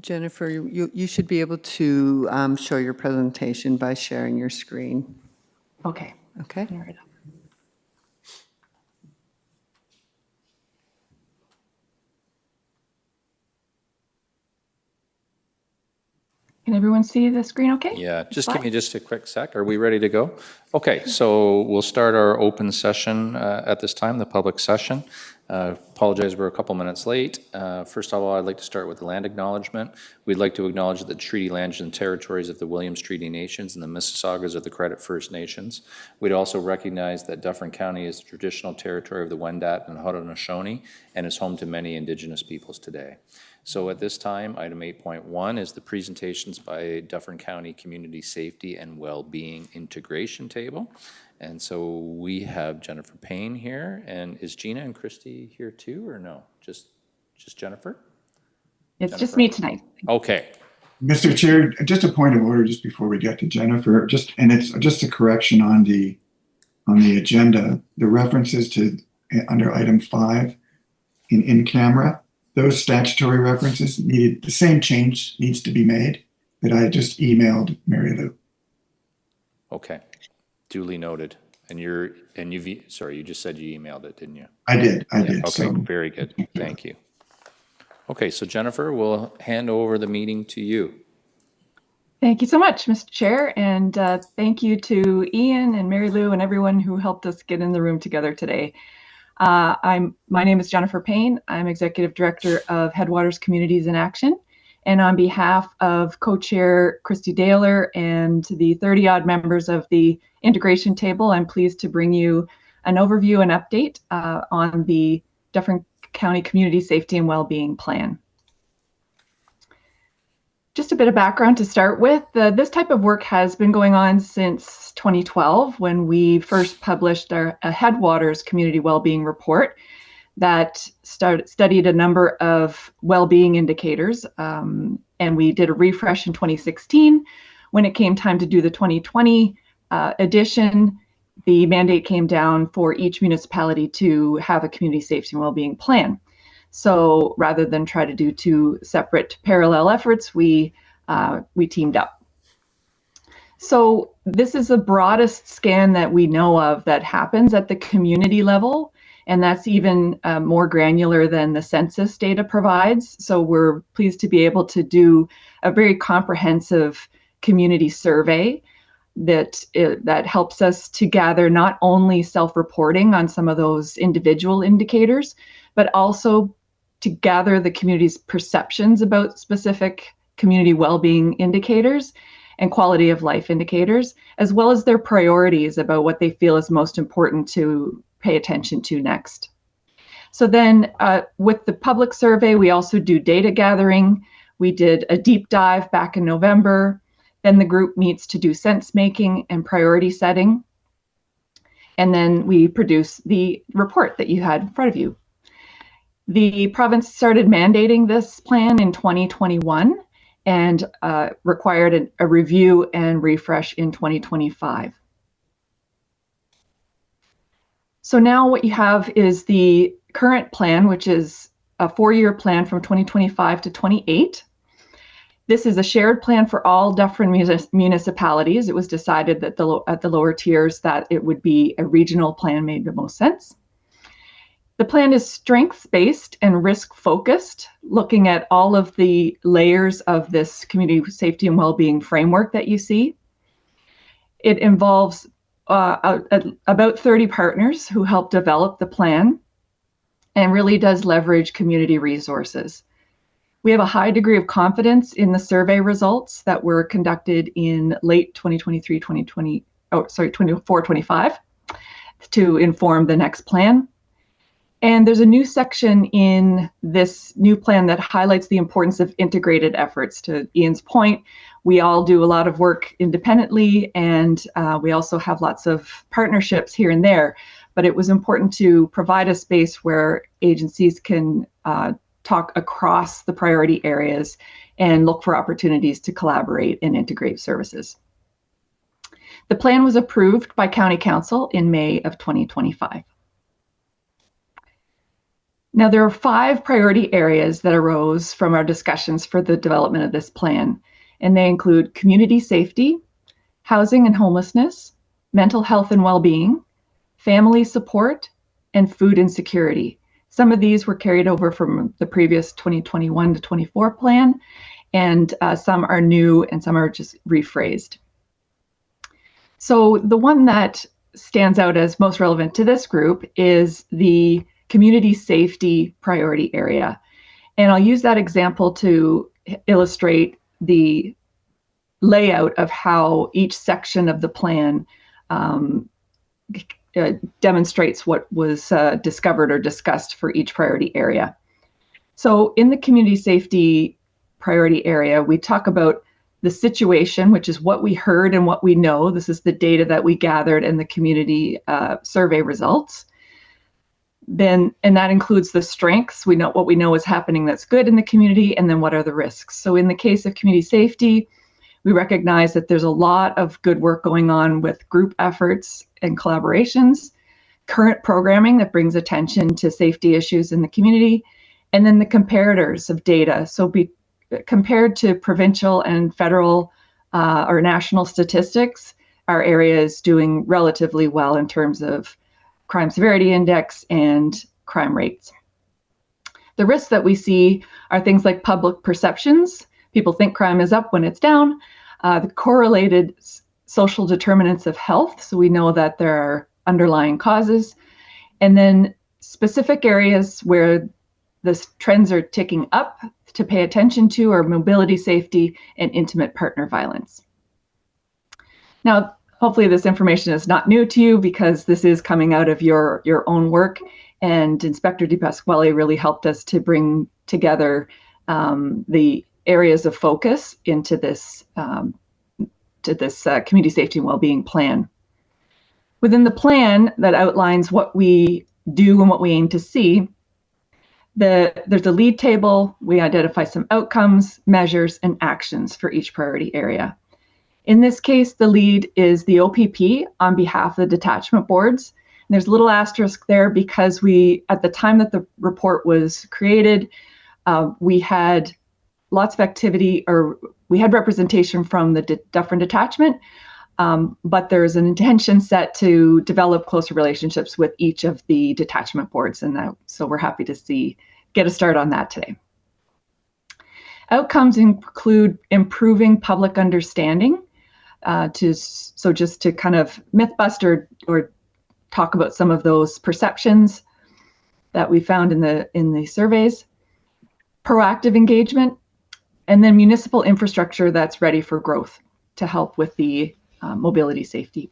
Jennifer, you should be able to show your presentation by sharing your screen. Okay. Okay? All right. Can everyone see the screen okay? Yeah, just give me just a quick sec. Are we ready to go? Okay, so we'll start our open session at this time, the public session. Apologize, we're a couple minutes late. First of all, I'd like to start with the land acknowledgement. We'd like to acknowledge the treaty lands and territories of the Williams Treaty Nations and the Mississaugas of the Credit First Nations. We'd also recognize that Dufferin County is the traditional territory of the Wendat and Haudenosaunee and is home to many Indigenous peoples today. So at this time, item 8.1 is the presentations by Dufferin County Community Safety and Wellbeing Integration Table. And so we have Jennifer Payne here, and is Gina and Christy here too, or no? Just Jennifer? It's Jennifer. Just me tonight. Okay. Mr. Chair, just a point of order just before we get to Jennifer, it's just a correction on the agenda. The references to under item 5 in camera, those statutory references the same change needs to be made that I just emailed Mary Lou. Okay. Duly noted. And you just said you emailed it, didn't you? I did. Okay, So, very good. Thank you. Okay, so Jennifer, we'll hand over the meeting to you. Thank you so much, Mr. Chair, and thank you to Ian and Mary Lou and everyone who helped us get in the room together today. My name is Jennifer Payne. I'm Executive Director of Headwaters Communities in Action. And on behalf of Co-Chair Christy Daler and the 30-odd members of the integration table, I'm pleased to bring you an overview and update on the Dufferin County Community Safety and Wellbeing Plan. Just a bit of background to start with. This type of work has been going on since 2012 when we first published a Headwaters Community Wellbeing Report that studied a number of well-being indicators, and we did a refresh in 2016. When it came time to do the 2020 edition, the mandate came down for each municipality to have a community safety and well-being plan. So rather than try to do two separate parallel efforts, we teamed up. So this is the broadest scan that we know of that happens at the community level. And that's even more granular than the census data provides. So we're pleased to be able to do a very comprehensive community survey that helps us to gather not only self-reporting on some of those individual indicators, but also to gather the community's perceptions about specific community well-being indicators and quality of life indicators, as well as their priorities about what they feel is most important to pay attention to next. So then with the public survey, we also do data gathering. We did a deep dive back in November. Then the group meets to do sense making and priority setting. And then we produce the report that you had in front of you. The province started mandating this plan in 2021 and required a review and refresh in 2025. So now what you have is the current plan, which is a 4-year plan from 2025 to 28. This is a shared plan for all Dufferin municipalities. It was decided that at the lower tiers that it would be a regional plan made the most sense. The plan is strengths-based and risk-focused, looking at all of the layers of this community safety and well-being framework that you see. It involves about 30 partners who help develop the plan and really does leverage community resources. We have a high degree of confidence in the survey results that were conducted in late 24-25 to inform the next plan. And there's a new section in this new plan that highlights the importance of integrated efforts. To Ian's point, we all do a lot of work independently, and we also have lots of partnerships here and there. But it was important to provide a space where agencies can talk across the priority areas and look for opportunities to collaborate and integrate services. The plan was approved by County Council in May of 2025. Now, there are 5 priority areas that arose from our discussions for the development of this plan, and they include community safety, housing and homelessness, mental health and well-being, family support, and food insecurity. Some of these were carried over from the previous 2021 to 24 plan, and some are new and some are just rephrased. So the one that stands out as most relevant to this group is the community safety priority area. And I'll use that example to illustrate the layout of how each section of the plan demonstrates what was discovered or discussed for each priority area. So in the community safety priority area, we talk about the situation, which is what we heard and what we know. This is the data that we gathered in the community survey results. And that includes the strengths. We know what we know is happening that's good in the community, and then what are the risks. So in the case of community safety, we recognize that there's a lot of good work going on with group efforts and collaborations, current programming that brings attention to safety issues in the community, and then the comparators of data. So compared to provincial and federal or national statistics, our area is doing relatively well in terms of crime severity index and crime rates. The risks that we see are things like public perceptions. People think crime is up when it's down. The correlated social determinants of health. So we know that there are underlying causes. And then specific areas where the trends are ticking up to pay attention to are mobility safety and intimate partner violence. Now, hopefully this information is not new to you because this is coming out of your own work, and Inspector DePasquale really helped us to bring together the areas of focus into this community safety and well-being plan. Within the plan that outlines what we do and what we aim to see, there's a lead table. We identify some outcomes, measures, and actions for each priority area. In this case, the lead is the OPP on behalf of the detachment boards. And there's a little asterisk there because at the time that the report was created, we had lots of activity, or we had representation from the Dufferin Detachment, but there's an intention set to develop closer relationships with each of the detachment boards, and so we're happy to get a start on that today. Outcomes include improving public understanding, just to kind of myth bust or talk about some of those perceptions that we found in the surveys, proactive engagement, and then municipal infrastructure that's ready for growth to help with the mobility safety.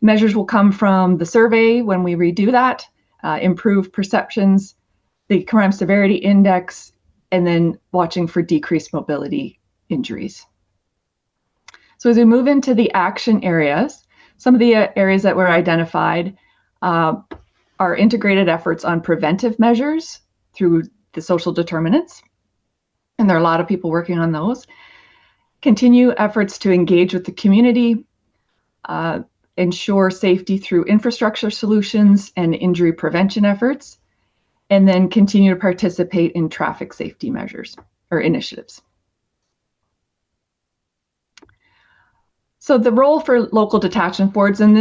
Measures will come from the survey when we redo that, improve perceptions, the crime severity index, and then watching for decreased mobility injuries. So as we move into the action areas, some of the areas that were identified are integrated efforts on preventive measures through the social determinants. And there are a lot of people working on those. Continue efforts to engage with the community, ensure safety through infrastructure solutions and injury prevention efforts, and then continue to participate in traffic safety measures or initiatives. So the role for local detachment boards, and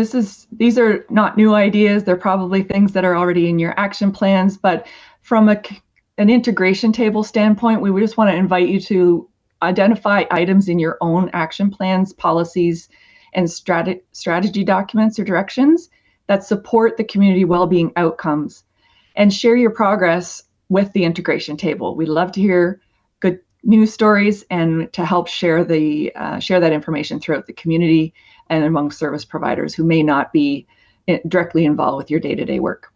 these are not new ideas, they're probably things that are already in your action plans, but from an integration table standpoint, we would just want to invite you to identify items in your own action plans, policies, and strategy documents or directions that support the community well-being outcomes, and share your progress with the integration table. We'd love to hear good news stories and to help share that information throughout the community and among service providers who may not be directly involved with your day-to-day work.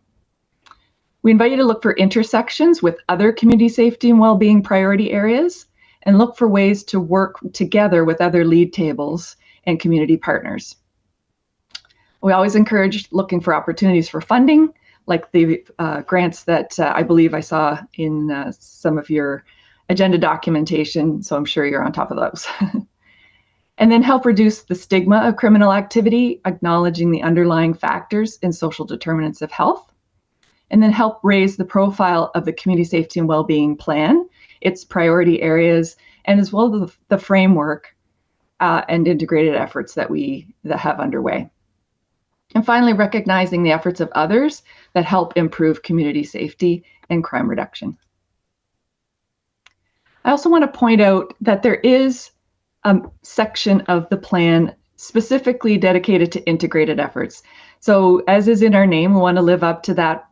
We invite you to look for intersections with other community safety and well-being priority areas, and look for ways to work together with other lead tables and community partners. We always encourage looking for opportunities for funding, like the grants that I believe I saw in some of your agenda documentation, so I'm sure you're on top of those. And then help reduce the stigma of criminal activity, acknowledging the underlying factors and social determinants of health. and then help raise the profile of the community safety and well-being plan, its priority areas, and as well as the framework and integrated efforts that have underway. And finally, recognizing the efforts of others that help improve community safety and crime reduction. I also want to point out that there is a section of the plan specifically dedicated to integrated efforts. So as is in our name, we want to live up to that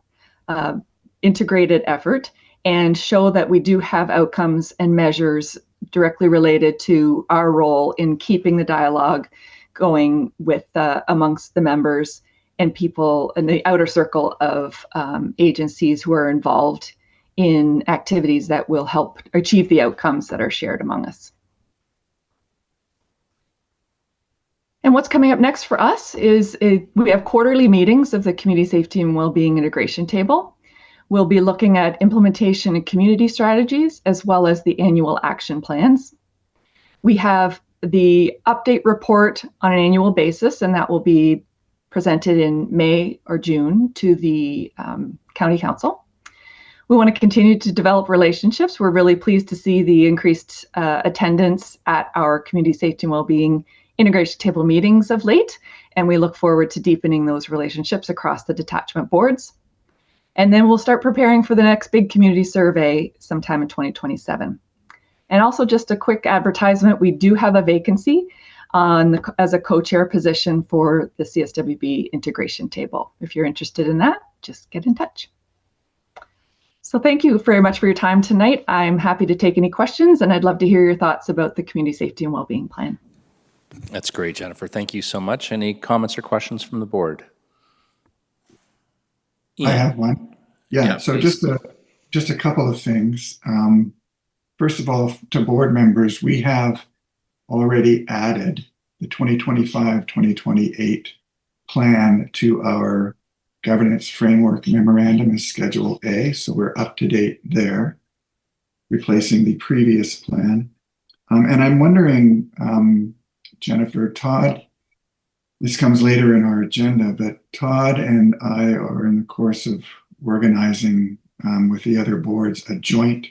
integrated effort and show that we do have outcomes and measures directly related to our role in keeping the dialogue going with amongst the members and people in the outer circle of agencies who are involved in activities that will help achieve the outcomes that are shared among us. And what's coming up next for us is we have quarterly meetings of the Community Safety and Wellbeing Integration Table. We'll be looking at implementation and community strategies, as well as the annual action plans. We have the update report on an annual basis, and that will be presented in May or June to the County Council. We want to continue to develop relationships. We're really pleased to see the increased attendance at our Community Safety and Wellbeing Integration Table meetings of late, and we look forward to deepening those relationships across the detachment boards. And then we'll start preparing for the next big community survey sometime in 2027. And also just a quick advertisement, we do have a vacancy as a co-chair position for the CSWB integration table. If you're interested in that, just get in touch. So thank you very much for your time tonight. I'm happy to take any questions, and I'd love to hear your thoughts about the Community Safety and Wellbeing Plan. That's great, Jennifer. Thank you so much. Any comments or questions from the board? I have one. Yeah, so please. just a couple of things. First of all, to board members, we have already added the 2025-2028 plan to our governance framework memorandum as Schedule A, so we're up to date there, replacing the previous plan. And I'm wondering, Jennifer, Todd, this comes later in our agenda, but Todd and I are in the course of organizing with the other boards a joint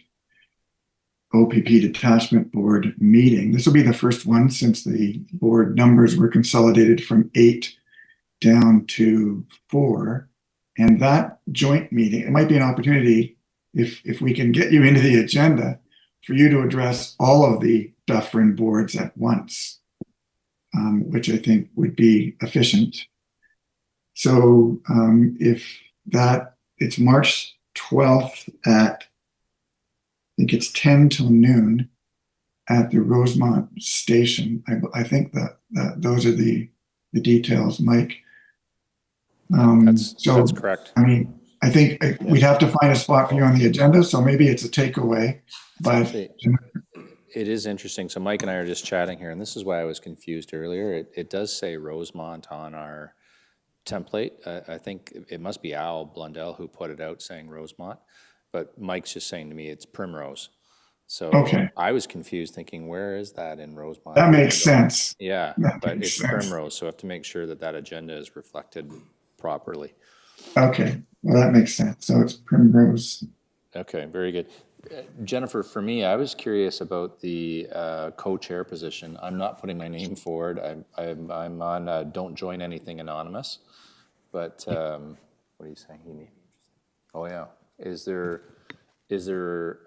OPP Detachment Board meeting. This will be the first one since the board numbers were consolidated from 8 down to 4. And that joint meeting, it might be an opportunity, if we can get you into the agenda, for you to address all of the Dufferin boards at once, which I think would be efficient. So it's March 12th at, I think it's 10 till noon at the Rosemont station. I think that those are the details, Mike. That's correct. I mean, I think we'd have to find a spot for you on the agenda, so maybe it's a takeaway. But Actually, it is interesting. So Mike and I are just chatting here, and this is why I was confused earlier. It does say Rosemont on our template. I think it must be Al Blundell who put it out saying Rosemont, but Mike's just saying to me it's Primrose. So okay. I was confused thinking, where is that in Rosemont? That makes sense. Yeah, but it's Primrose, so I have to make sure that that agenda is reflected properly. Okay, well, that makes sense. So it's Primrose. Okay, very good. Jennifer, for me, I was curious about the co-chair position. I'm not putting my name forward. I'm on Don't Join Anything Anonymous. But what are you saying? Oh yeah. Is there?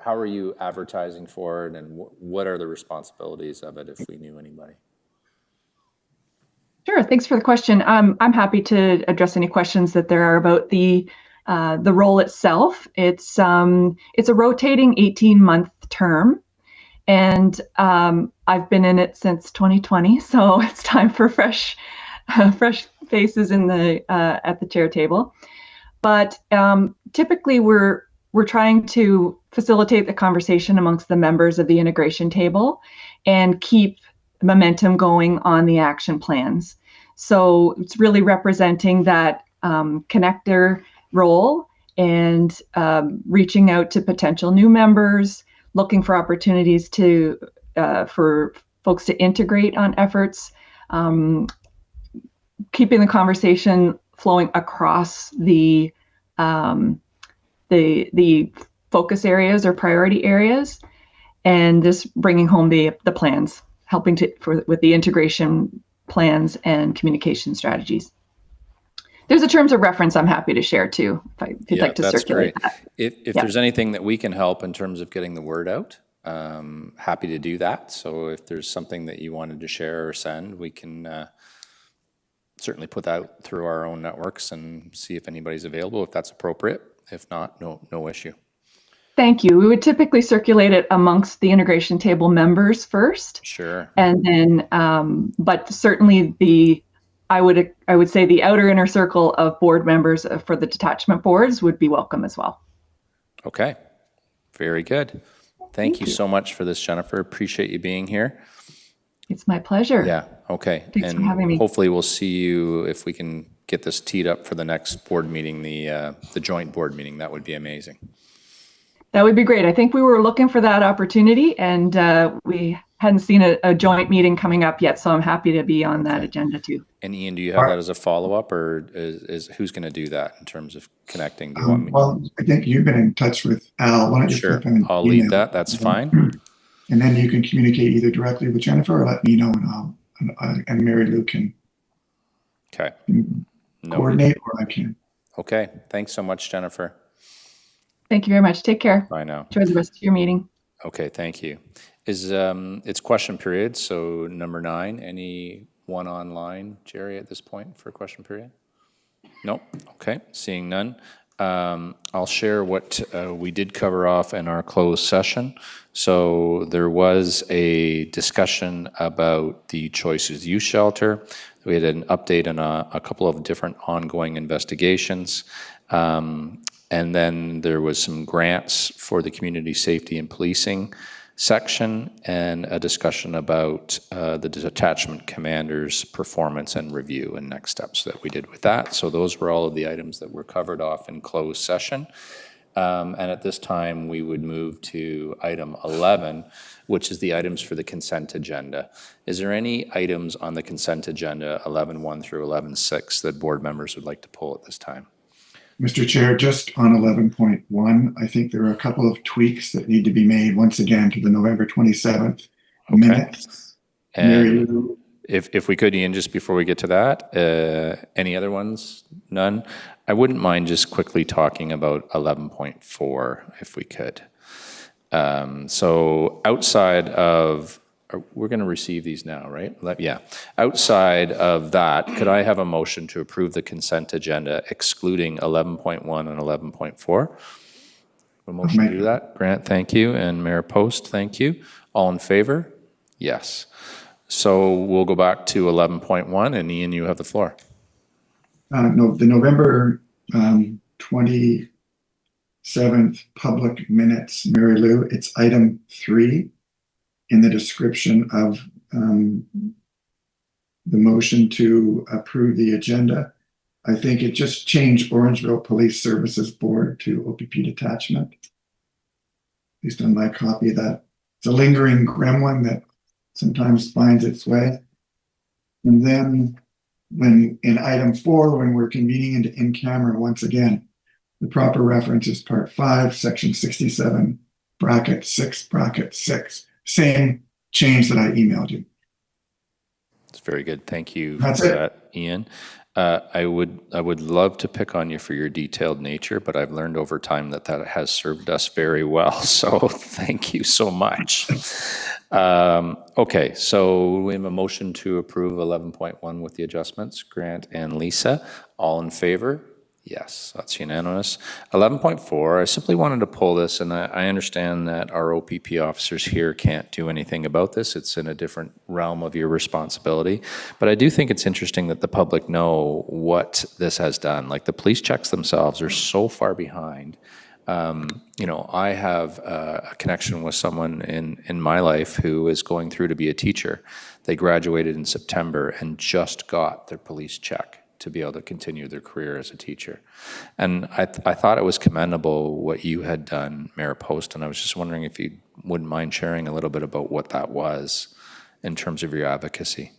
How are you advertising for it, and what are the responsibilities of it? If we knew anybody. Sure. Thanks for the question. I'm happy to address any questions that there are about the role itself. It's a rotating 18-month term, and I've been in it since 2020, so it's time for fresh faces in at the chair table. But typically, we're trying to facilitate the conversation amongst the members of the integration table and keep momentum going on the action plans. So it's really representing that connector role and reaching out to potential new members, looking for opportunities for folks to integrate on efforts, keeping the conversation flowing across the the focus areas or priority areas, and just bringing home the plans, helping with the integration plans and communication strategies. There's a terms of reference I'm happy to share too, if you'd like to that's circulate great. that. If there's anything that we can help in terms of getting the word out, happy to do that. So if there's something that you wanted to share or send, we can certainly put that through our own networks and see if anybody's available, if that's appropriate. If not, no issue. Thank you. We would typically circulate it amongst the integration table members first. Sure. And then, but certainly I would say the outer inner circle of board members for the detachment boards would be welcome as well. Okay, very good. Thank you so much for this, Jennifer. Appreciate you being here. It's my pleasure. Yeah, okay. Thanks for having me. Hopefully we'll see you if we can get this teed up for the next board meeting, the joint board meeting. That would be amazing. That would be great. I think we were looking for that opportunity, and we hadn't seen a joint meeting coming up yet, so I'm happy to be on that agenda too. And Ian, do you have that as a follow-up, or is who's going to do that in terms of connecting? Do you want me? Well, I think you've been in touch with Al. Why don't you Sure, flip him an I'll email? lead that. That's fine. And then you can communicate either directly with Jennifer or let me know, and Mary Lou can Okay. coordinate, or I can. Okay. Thanks so much, Jennifer. Thank you very much. Take care. Bye now. Enjoy the rest of your meeting. Okay, thank you. It's question period, so number 9. Anyone online, Jerry, at this point for question period? Nope. Okay, seeing none. I'll share what we did cover off in our closed session. So there was a discussion about the Choices Youth Shelter. We had an update on a couple of different ongoing investigations. And then there was some grants for the community safety and policing section, and a discussion about the detachment commander's performance and review and next steps that we did with that. So those were all of the items that were covered off in closed session. And at this time, we would move to item 11, which is the items for the consent agenda. Is there any items on the consent agenda, 11.1 through 11.6, that board members would like to pull at this time? Mr. Chair, just on 11.1, I think there are a couple of tweaks that need to be made once again to the November 27th minutes. Mary And Lou, if we could, Ian, just before we get to that, any other ones? None? I wouldn't mind just quickly talking about 11.4 if we could. So outside of, we're going to receive these now, right? Yeah. Outside of that, could I have a motion to approve the consent agenda excluding 11.1 and 11.4? A motion to do that? Grant, thank you. And Mayor Post, thank you. All in favor? Yes. So we'll go back to 11.1, and Ian, you have the floor. no, the November 27th public minutes, Mary Lou, it's item 3 in the description of the motion to approve the agenda. I think it just changed Orangeville Police Services Board to OPP Detachment. At least on my copy of that. It's a lingering gremlin that sometimes finds its way. And then when in item 4, when we're convening into in-camera once again, the proper reference is part 5, section 67, bracket 6, bracket 6. Same change that I emailed you. It's very good. Thank you That's for it. that, Ian. I would love to pick on you for your detailed nature, but I've learned over time that has served us very well. So thank you so much. Okay, so we have a motion to approve 11.1 with the adjustments. Grant and Lisa, all in favor? Yes, that's unanimous. 11.4, I simply wanted to pull this, and I understand that our OPP officers here can't do anything about this. It's in a different realm of your responsibility. But I do think it's interesting that the public know what this has done. Like, the police checks themselves are so far behind. You know, I have a connection with someone in my life who is going through to be a teacher. They graduated in September and just got their police check to be able to continue their career as a teacher. And I thought it was commendable what you had done, Mayor Post, and I was just wondering if you wouldn't mind sharing a little bit about what that was in terms of your advocacy.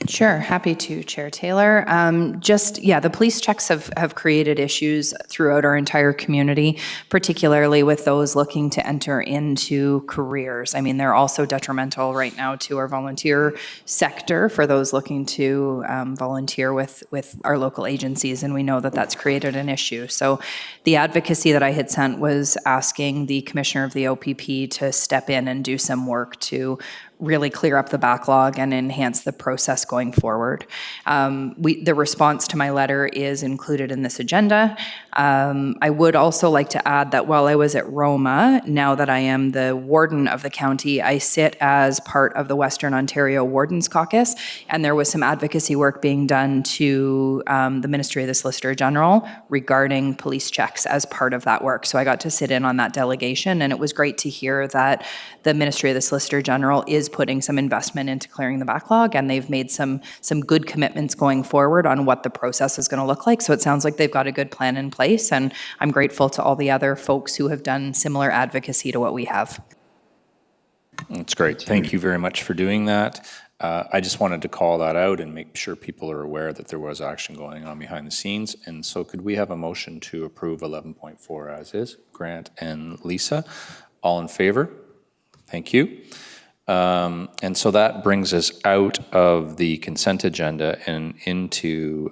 Sure, happy to, Chair Taylor. The police checks have created issues throughout our entire community, particularly with those looking to enter into careers. I mean, they're also detrimental right now to our volunteer sector for those looking to volunteer with our local agencies, and we know that that's created an issue. So the advocacy that I had sent was asking the Commissioner of the OPP to step in and do some work to really clear up the backlog and enhance the process going forward. The response to my letter is included in this agenda. I would also like to add that while I was at Roma, now that I am the warden of the county, I sit as part of the Western Ontario Wardens Caucus, and there was some advocacy work being done to the Ministry of the Solicitor General regarding police checks as part of that work. So I got to sit in on that delegation, and it was great to hear that the Ministry of the Solicitor General is putting some investment into clearing the backlog, and they've made some good commitments going forward on what the process is going to look like. So it sounds like they've got a good plan in place, and I'm grateful to all the other folks who have done similar advocacy to what we have. That's great. Thank you very much for doing that. I just wanted to call that out and make sure people are aware that there was action going on behind the scenes. And so could we have a motion to approve 11.4 as is? Grant and Lisa, all in favor? Thank you. And so that brings us out of the consent agenda and into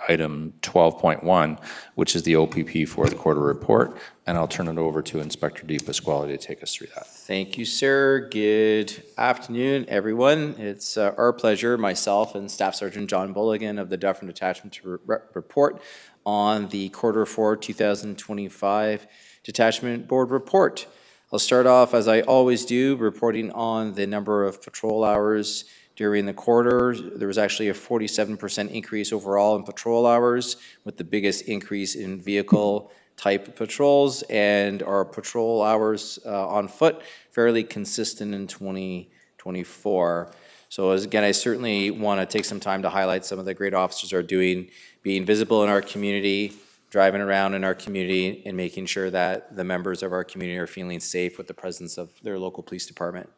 item 12.1, which is the OPP for the quarter report. And I'll turn it over to Inspector De Pasquale to take us through that. Thank you, sir. Good afternoon, everyone. It's our pleasure, myself and Staff Sergeant John Bulligan of the Detachment to report on the quarter 4 2025 Detachment Board report. I'll start off, as I always do, reporting on the number of patrol hours during the quarter. There was actually a 47% increase overall in patrol hours, with the biggest increase in vehicle type patrols, and our patrol hours on foot fairly consistent in 2024. So again, I certainly want to take some time to highlight some of the great officers are doing, being visible in our community, driving around in our community, and making sure that the members of our community are feeling safe with the presence of their local police department.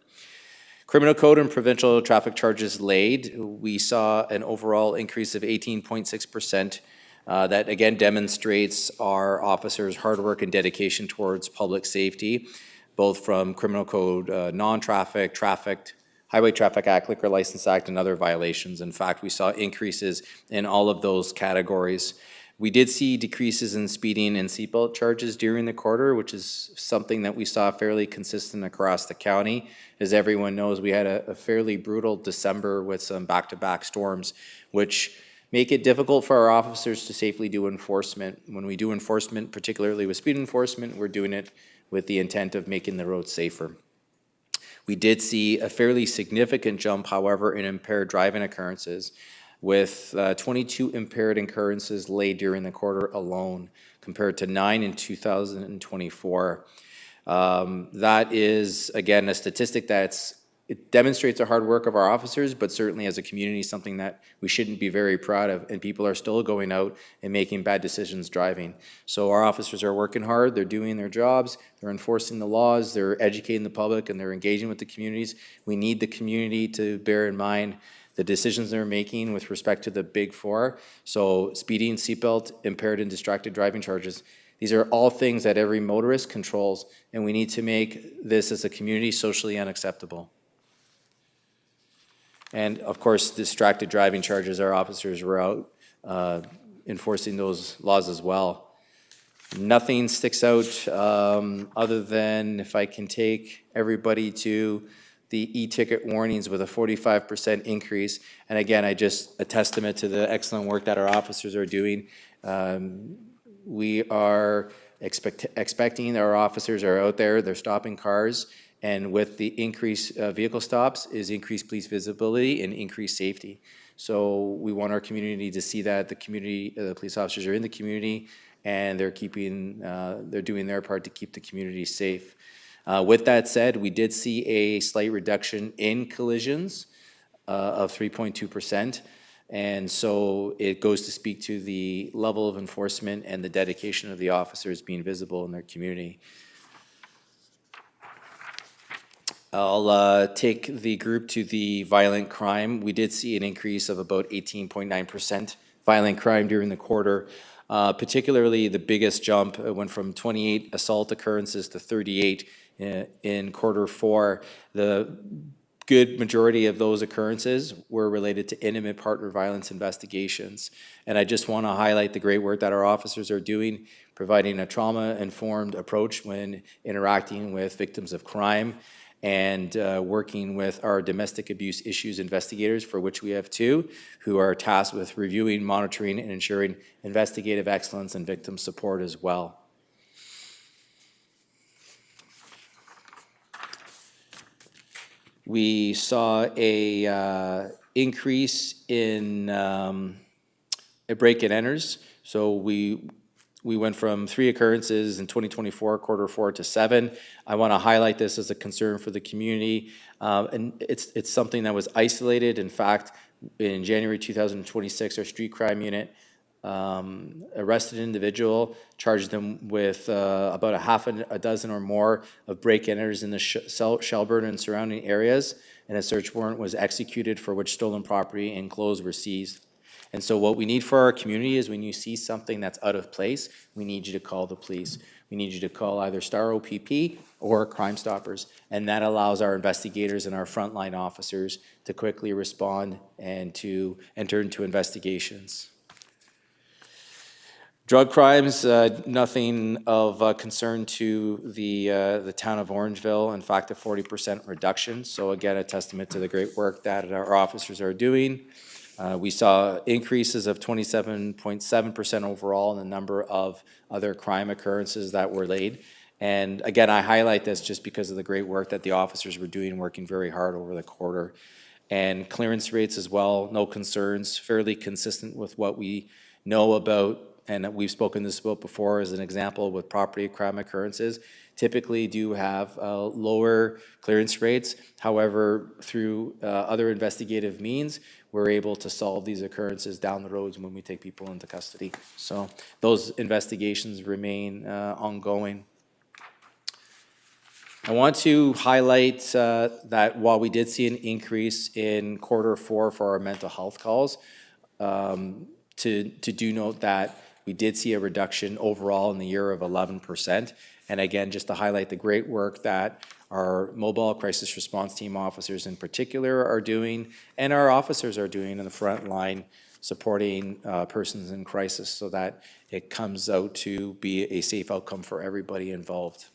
Criminal code and provincial traffic charges laid, we saw an overall increase of 18.6%. That again demonstrates our officers' hard work and dedication towards public safety, both from criminal code, non-traffic, traffic, Highway Traffic Act, Liquor License Act, and other violations. In fact, we saw increases in all of those categories. We did see decreases in speeding and seatbelt charges during the quarter, which is something that we saw fairly consistent across the county. As everyone knows, we had a fairly brutal December with some back-to-back storms, which make it difficult for our officers to safely do enforcement. When we do enforcement, particularly with speed enforcement, we're doing it with the intent of making the roads safer. We did see a fairly significant jump, however, in impaired driving occurrences, with 22 impaired occurrences laid during the quarter alone, compared to 9 in 2024. That is, again, a statistic it demonstrates the hard work of our officers, but certainly as a community, something that we shouldn't be very proud of, and people are still going out and making bad decisions driving. So our officers are working hard, they're doing their jobs, they're enforcing the laws, they're educating the public, and they're engaging with the communities. We need the community to bear in mind the decisions they're making with respect to the big four. So speeding, seatbelt, impaired and distracted driving charges. These are all things that every motorist controls, and we need to make this as a community socially unacceptable. And of course, distracted driving charges, our officers were out enforcing those laws as well. Nothing sticks out other than if I can take everybody to the e-ticket warnings with a 45% increase. And again, a testament to the excellent work that our officers are doing. We are expecting our officers are out there, they're stopping cars, and with the increased vehicle stops is increased police visibility and increased safety. So we want our community to see that the police officers are in the community, and they're doing their part to keep the community safe. With that said, we did see a slight reduction in collisions of 3.2%. And so it goes to speak to the level of enforcement and the dedication of the officers being visible in their community. I'll take the group to the violent crime. We did see an increase of about 18.9% violent crime during the quarter. Particularly, the biggest jump went from 28 assault occurrences to 38 in quarter four. The good majority of those occurrences were related to intimate partner violence investigations. And I just want to highlight the great work that our officers are doing, providing a trauma-informed approach when interacting with victims of crime, and working with our domestic abuse issues investigators, for which we have two, who are tasked with reviewing, monitoring, and ensuring investigative excellence and victim support as well. We saw a increase in break-and enters. So we went from 3 occurrences in 2024, quarter 4, to 7. I want to highlight this as a concern for the community. And it's something that was isolated. In fact, in January 2026, our street crime unit arrested an individual, charged them with about a dozen or more of break-and-enters in the Shelburne and surrounding areas, and a search warrant was executed for which stolen property and clothes were seized. And so what we need for our community is when you see something that's out of place, we need you to call the police. We need you to call either Star OPP or Crime Stoppers. And that allows our investigators and our frontline officers to quickly respond and to enter into investigations. Drug crimes, nothing of concern to the town of Orangeville. In fact, a 40% reduction. So again, a testament to the great work that our officers are doing. We saw increases of 27.7% overall in the number of other crime occurrences that were laid. And again, I highlight this just because of the great work that the officers were doing, working very hard over the quarter. And clearance rates as well, no concerns, fairly consistent with what we know about, and we've spoken this about before as an example with property crime occurrences, typically do have lower clearance rates. However, through other investigative means, we're able to solve these occurrences down the roads when we take people into custody. So those investigations remain ongoing. I want to highlight that while we did see an increase in quarter 4 for our mental health calls, to do note that we did see a reduction overall in the year of 11%. And again, just to highlight the great work that our mobile crisis response team officers in particular are doing, and our officers are doing in the front line, supporting persons in crisis so that it comes out to be a safe outcome for everybody involved.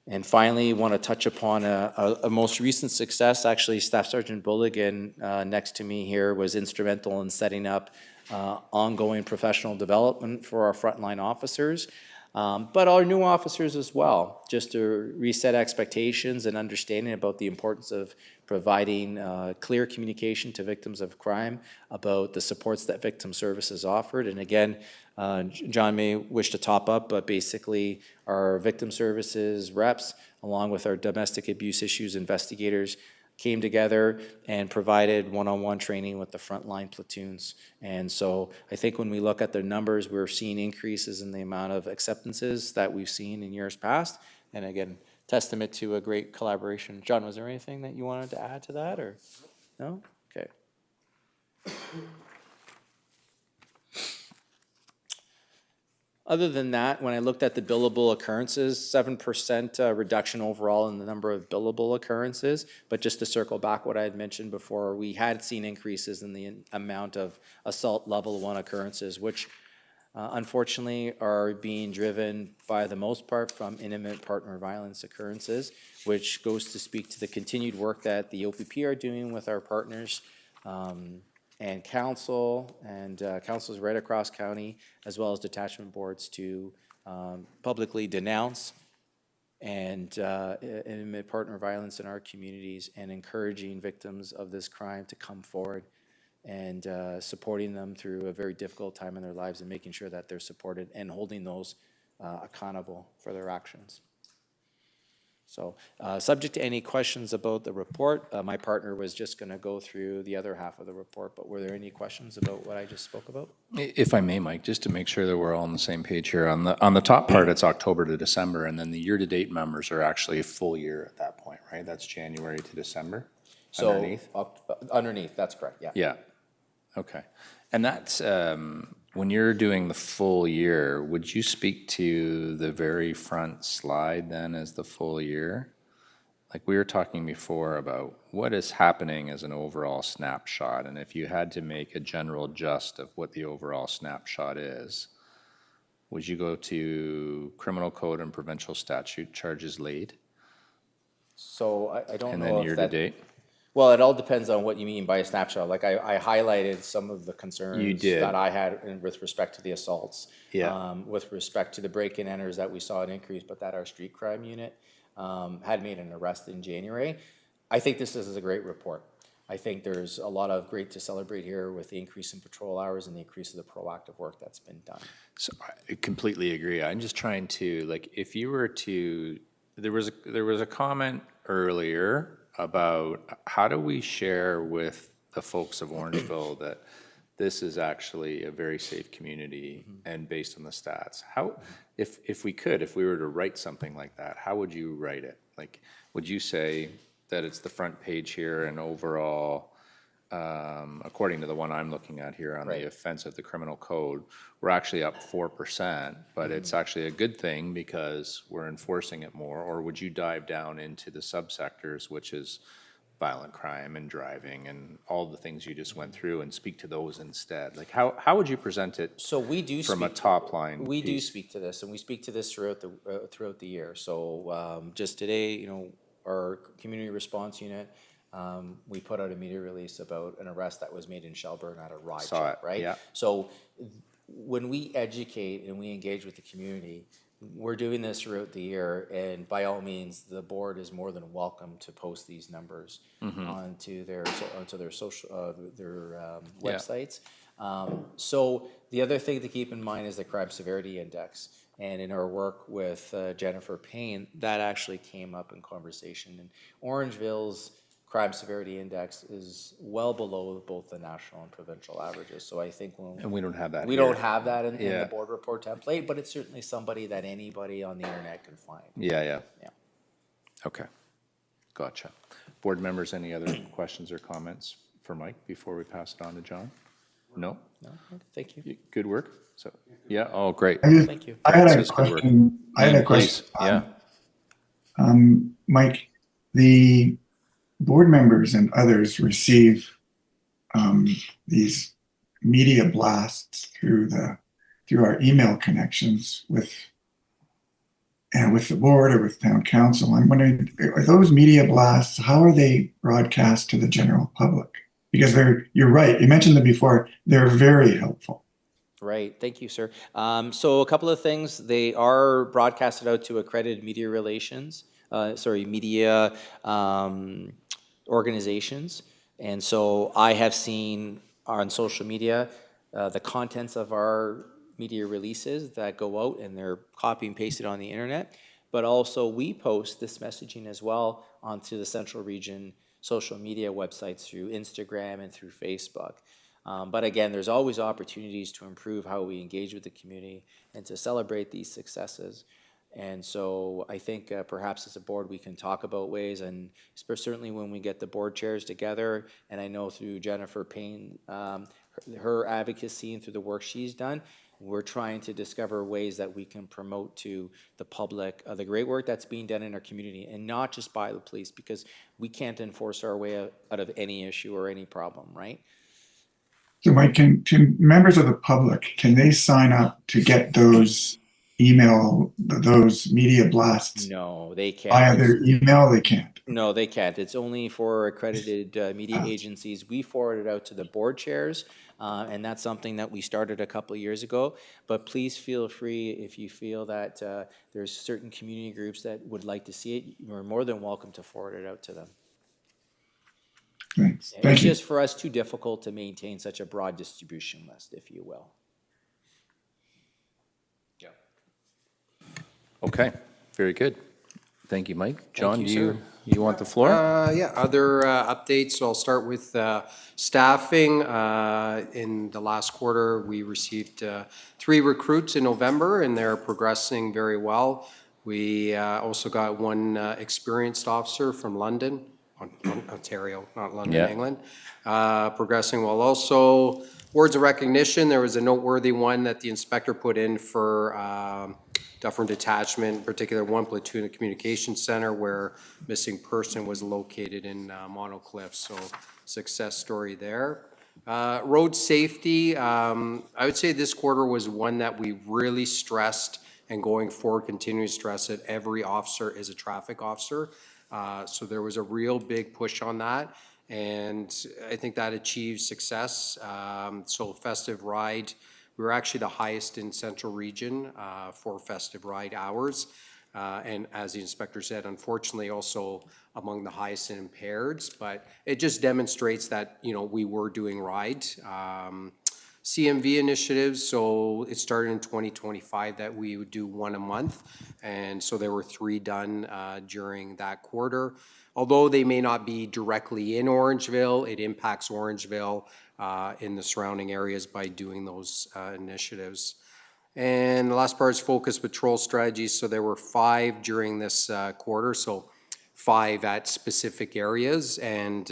And finally, want to touch upon a most recent success. Actually, Staff Sergeant Bulligan, next to me here, was instrumental in setting up ongoing professional development for our frontline officers, but our new officers as well, just to reset expectations and understanding about the importance of providing clear communication to victims of crime about the supports that victim services offered. And again, John may wish to top up, but basically our victim services reps, along with our domestic abuse issues investigators, came together and provided one-on-one training with the frontline platoons. And so I think when we look at the numbers, we're seeing increases in the amount of acceptances that we've seen in years past. And again, testament to a great collaboration. John, was there anything that you wanted to add to that, or no? Okay. Other than that, when I looked at the billable occurrences, 7% reduction overall in the number of billable occurrences. But just to circle back what I had mentioned before, we had seen increases in the amount of assault level 1 occurrences, which unfortunately are being driven by the most part from intimate partner violence occurrences, which goes to speak to the continued work that the OPP are doing with our partners, and council and councils right across county, as well as detachment boards, to publicly denounce and intimate partner violence in our communities, and encouraging victims of this crime to come forward, and supporting them through a very difficult time in their lives, and making sure that they're supported and holding those accountable for their actions. So, subject to any questions about the report, my partner was just going to go through the other half of the report, but were there any questions about what I just spoke about? If I may, Mike, just to make sure that we're all on the same page here, on the top part, it's October to December, and then the year-to-date numbers are actually a full year at that point, right? That's January to December So, underneath? underneath, that's correct, yeah. Yeah, okay. And that's, when you're doing the full year, would you speak to the very front slide then as the full year? Like we were talking before about what is happening as an overall snapshot, and if you had to make a general gist of what the overall snapshot is, would you go to criminal code and provincial statute charges laid, So I don't and know then if that. year-to-date? Well, it all depends on what you mean by a snapshot. Like I highlighted some of the concerns did. that I had with respect to the assaults. Yeah. With respect to the break-in enters that we saw an increase, but that our street crime unit had made an arrest in January. I think this is a great report. I think there's a lot of great to celebrate here with the increase in patrol hours and the increase of the proactive work that's been done. So I completely agree. I'm just trying to, like, if you were to, there was a comment earlier about how do we share with the folks of Orangeville that this is actually a very safe community and based on the stats. How, if we could, if we were to write something like that, how would you write it? Like, would you say that it's the front page here and overall, according to the one I'm looking at here on Right. the offense of the criminal code, we're actually up 4%, but it's actually a good thing because we're enforcing it more? Or would you dive down into the subsectors, which is violent crime and driving and all the things you just went through, and speak to those instead? Like, how would you present it So we do from a speak- top line We do piece? speak to this, and we speak to this throughout the year. So just today, our community response unit, we put out a media release about an arrest that was made in Shelburne at a ride Saw check, it, right? yeah. So when we educate and we engage with the community, we're doing this throughout the year, and by all means, the board is more than welcome to post these numbers onto their social websites. So the other thing to keep in mind is the crime severity index, and in our work with Jennifer Payne, that actually came up in conversation. And Orangeville's crime severity index is well below both the national and provincial averages. So I think And we don't have that we here. don't have that in Yeah. the board report template, but it's certainly somebody that anybody on the internet can find. Yeah. Yeah. Okay, gotcha. Board members, any other questions or comments for Mike before we pass it on to John? No? No, thank you. Good work? So, yeah, oh, great. Thank you. I had a Says good work. question. I had a Ian, question. please. Yeah, Mike, the board members and others receive these media blasts through our email connections with the board or with town council. I'm wondering, are those media blasts, how are they broadcast to the general public? Because you're right, you mentioned them before, they're very helpful. Right, thank you, sir. So a couple of things, they are broadcasted out to accredited media organizations. And so I have seen on social media, the contents of our media releases that go out, and they're copy and pasted on the internet. But also we post this messaging as well onto the Central Region social media websites through Instagram and through Facebook. But again, there's always opportunities to improve how we engage with the community and to celebrate these successes. And so I think perhaps as a board, we can talk about ways, and certainly when we get the board chairs together, and I know through Jennifer Payne, her advocacy and through the work she's done, we're trying to discover ways that we can promote to the public the great work that's being done in our community, and not just by the police, because we can't enforce our way out of any issue or any problem, right? So Mike, can members of the public, can they sign up to get those those media blasts No, they can't. via their email? They can't. No, they can't. It's only for accredited media agencies. We forward it out to the board chairs, and that's something that we started a couple of years ago. But please feel free, if you feel that there's certain community groups that would like to see it, you're more than welcome to forward it out to them. Thanks. It's Thank you. just for us too difficult to maintain such a broad distribution list, if you will. okay, very good. Thank you, Mike. John, you, do sir. you want the floor? Yeah, other updates, I'll start with staffing. In the last quarter, we received 3 recruits in November, and they're progressing very well. We also got 1 experienced officer from London, Ontario, not London, Yeah. England, progressing well. Also, words of recognition, there was a noteworthy one that the inspector put in for Dufferin Detachment, in particular 1 platoon of Communications Center where missing person was located in Monocliff, so success story there. Road safety, I would say this quarter was one that we really stressed, and going forward continue to stress it. Every officer is a traffic officer, so there was a real big push on that, and I think that achieved success. So festive ride, we were actually the highest in Central Region for festive ride hours. And as the inspector said, unfortunately also among the highest in impaireds, but it just demonstrates that, you know, we were doing right. CMV initiatives, so it started in 2025 that we would do 1 a month, and so there were 3 done during that quarter. Although they may not be directly in Orangeville, it impacts Orangeville in the surrounding areas by doing those initiatives. And the last part is focus patrol strategies. So there were 5 during this quarter, so 5 at specific areas. And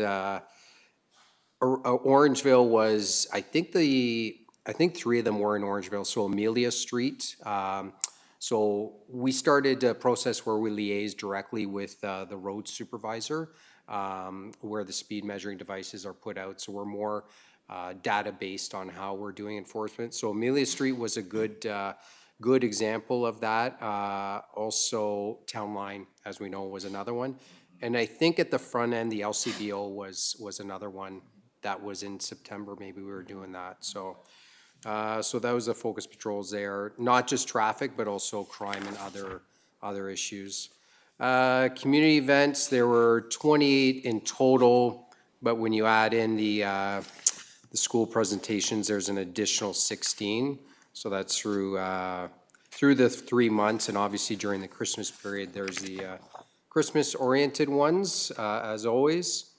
Orangeville was, I think 3 of them were in Orangeville. So Amelia Street. So we started a process where we liaise directly with the road supervisor, where the speed measuring devices are put out. So we're more data based on how we're doing enforcement. So Amelia Street was a good example of that. Also, Town Line, as we know, was another one. And I think at the front end, the LCBO was another one that was in September. Maybe we were doing that. So so that was the focus patrols there, not just traffic, but also crime and other issues. Community events, there were 28 in total, but when you add in the school presentations, there's an additional 16. So that's through the 3 months, and obviously during the Christmas period, there's the Christmas-oriented ones, as always.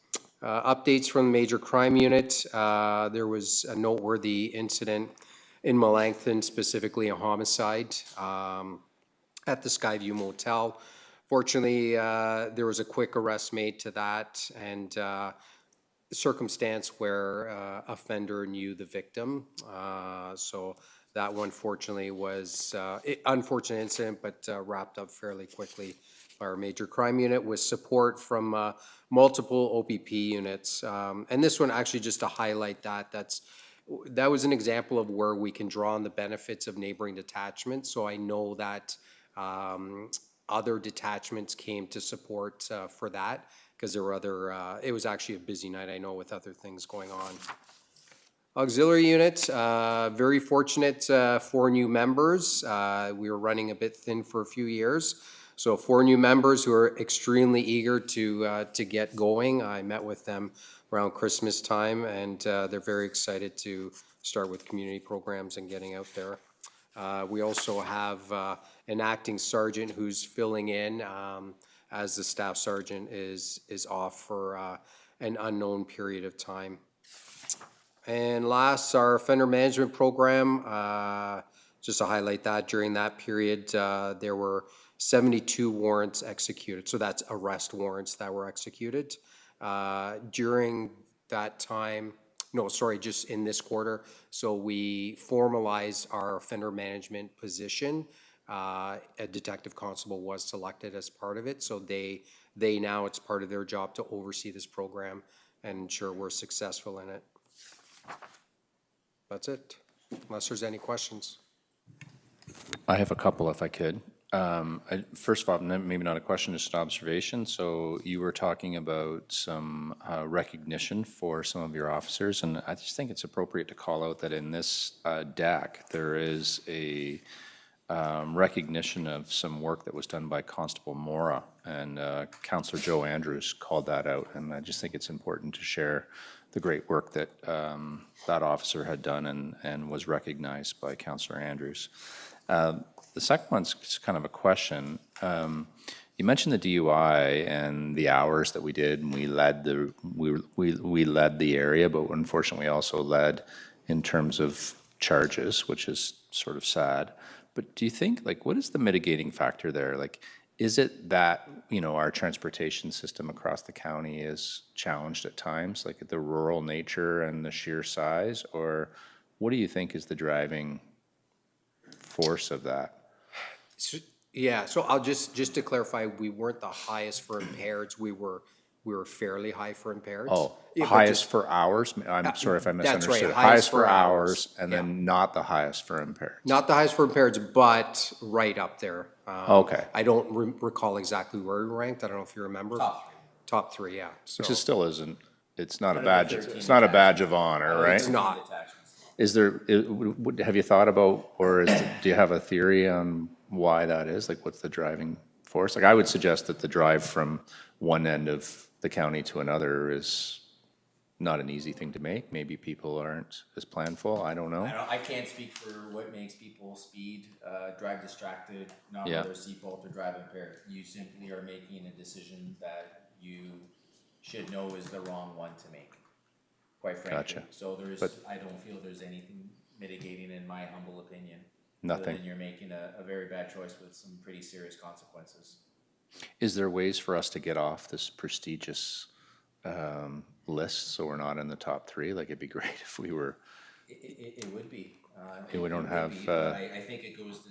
Updates from the Major Crime Unit. There was a noteworthy incident in Melanchthon, specifically a homicide at the Skyview Motel. Fortunately, there was a quick arrest made to that, and circumstance where offender knew the victim. So that one fortunately was unfortunate incident, but wrapped up fairly quickly. Our Major Crime Unit with support from multiple OPP units. And this one actually, just to highlight that was an example of where we can draw on the benefits of neighboring detachments. So I know that other detachments came to support for that, because there were other, it was actually a busy night, I know, with other things going on. Auxiliary unit, very fortunate, 4 new members. We were running a bit thin for a few years. So 4 new members who are extremely eager to get going. I met with them around Christmas time, and they're very excited to start with community programs and getting out there. We also have an acting sergeant who's filling in as the staff sergeant is off for an unknown period of time. And last, our offender management program, just to highlight that, during that period, there were 72 warrants executed. So that's arrest warrants that were executed. During that time, no, sorry, just in this quarter. So we formalized our offender management position. A detective constable was selected as part of it. So they now, it's part of their job to oversee this program and ensure we're successful in it. That's it, unless there's any questions. I have a couple if I could. First of all, maybe not a question, just an observation. So you were talking about some recognition for some of your officers, and I just think it's appropriate to call out that in this DAC, there is a recognition of some work that was done by Constable Mora, and Councillor Joe Andrews called that out, and I just think it's important to share the great work that that officer had done and was recognized by Councillor Andrews. The second one's just kind of a question. You mentioned the DUI and the hours that we did, and we led we led the area, but unfortunately we also led in terms of charges, which is sort of sad. But do you think, like, what is the mitigating factor there? Like, is it that, you know, our transportation system across the county is challenged at times, like the rural nature and the sheer size, or what do you think is the driving force of that? Yeah, so I'll just to clarify, we weren't the highest for impaireds. We were fairly high for impaireds. Oh, Yeah, but highest just- for hours? I'm sorry if I That's right, misunderstood. highest Highest for for hours, hours, and yeah. then not the highest for impaired. Not the highest for impaireds, but right up there. Okay. I don't recall exactly where we ranked. I don't know if you remember. Top three. Top 3, yeah. So Which is still isn't, it's not a badge, it's not a badge of honor, right? it's not. Is there, have you thought about, or do you have a theory on why that is? Like, what's the driving force? Like, I would suggest that the drive from one end of the county to another is not an easy thing to make. Maybe people aren't as planful, I don't know. I can't speak for what makes people speed, drive distracted, not Yeah. wear a seatbelt or drive impaired. You simply are making a decision that you should know is the wrong one to make, quite frankly. Gotcha. So I don't feel there's anything mitigating in my humble opinion. Other Nothing. than you're making a very bad choice with some pretty serious consequences. Is there ways for us to get off this prestigious list so we're not in the top 3? Like, it'd be great if we were. It would be. We don't would have, be, but I think it goes to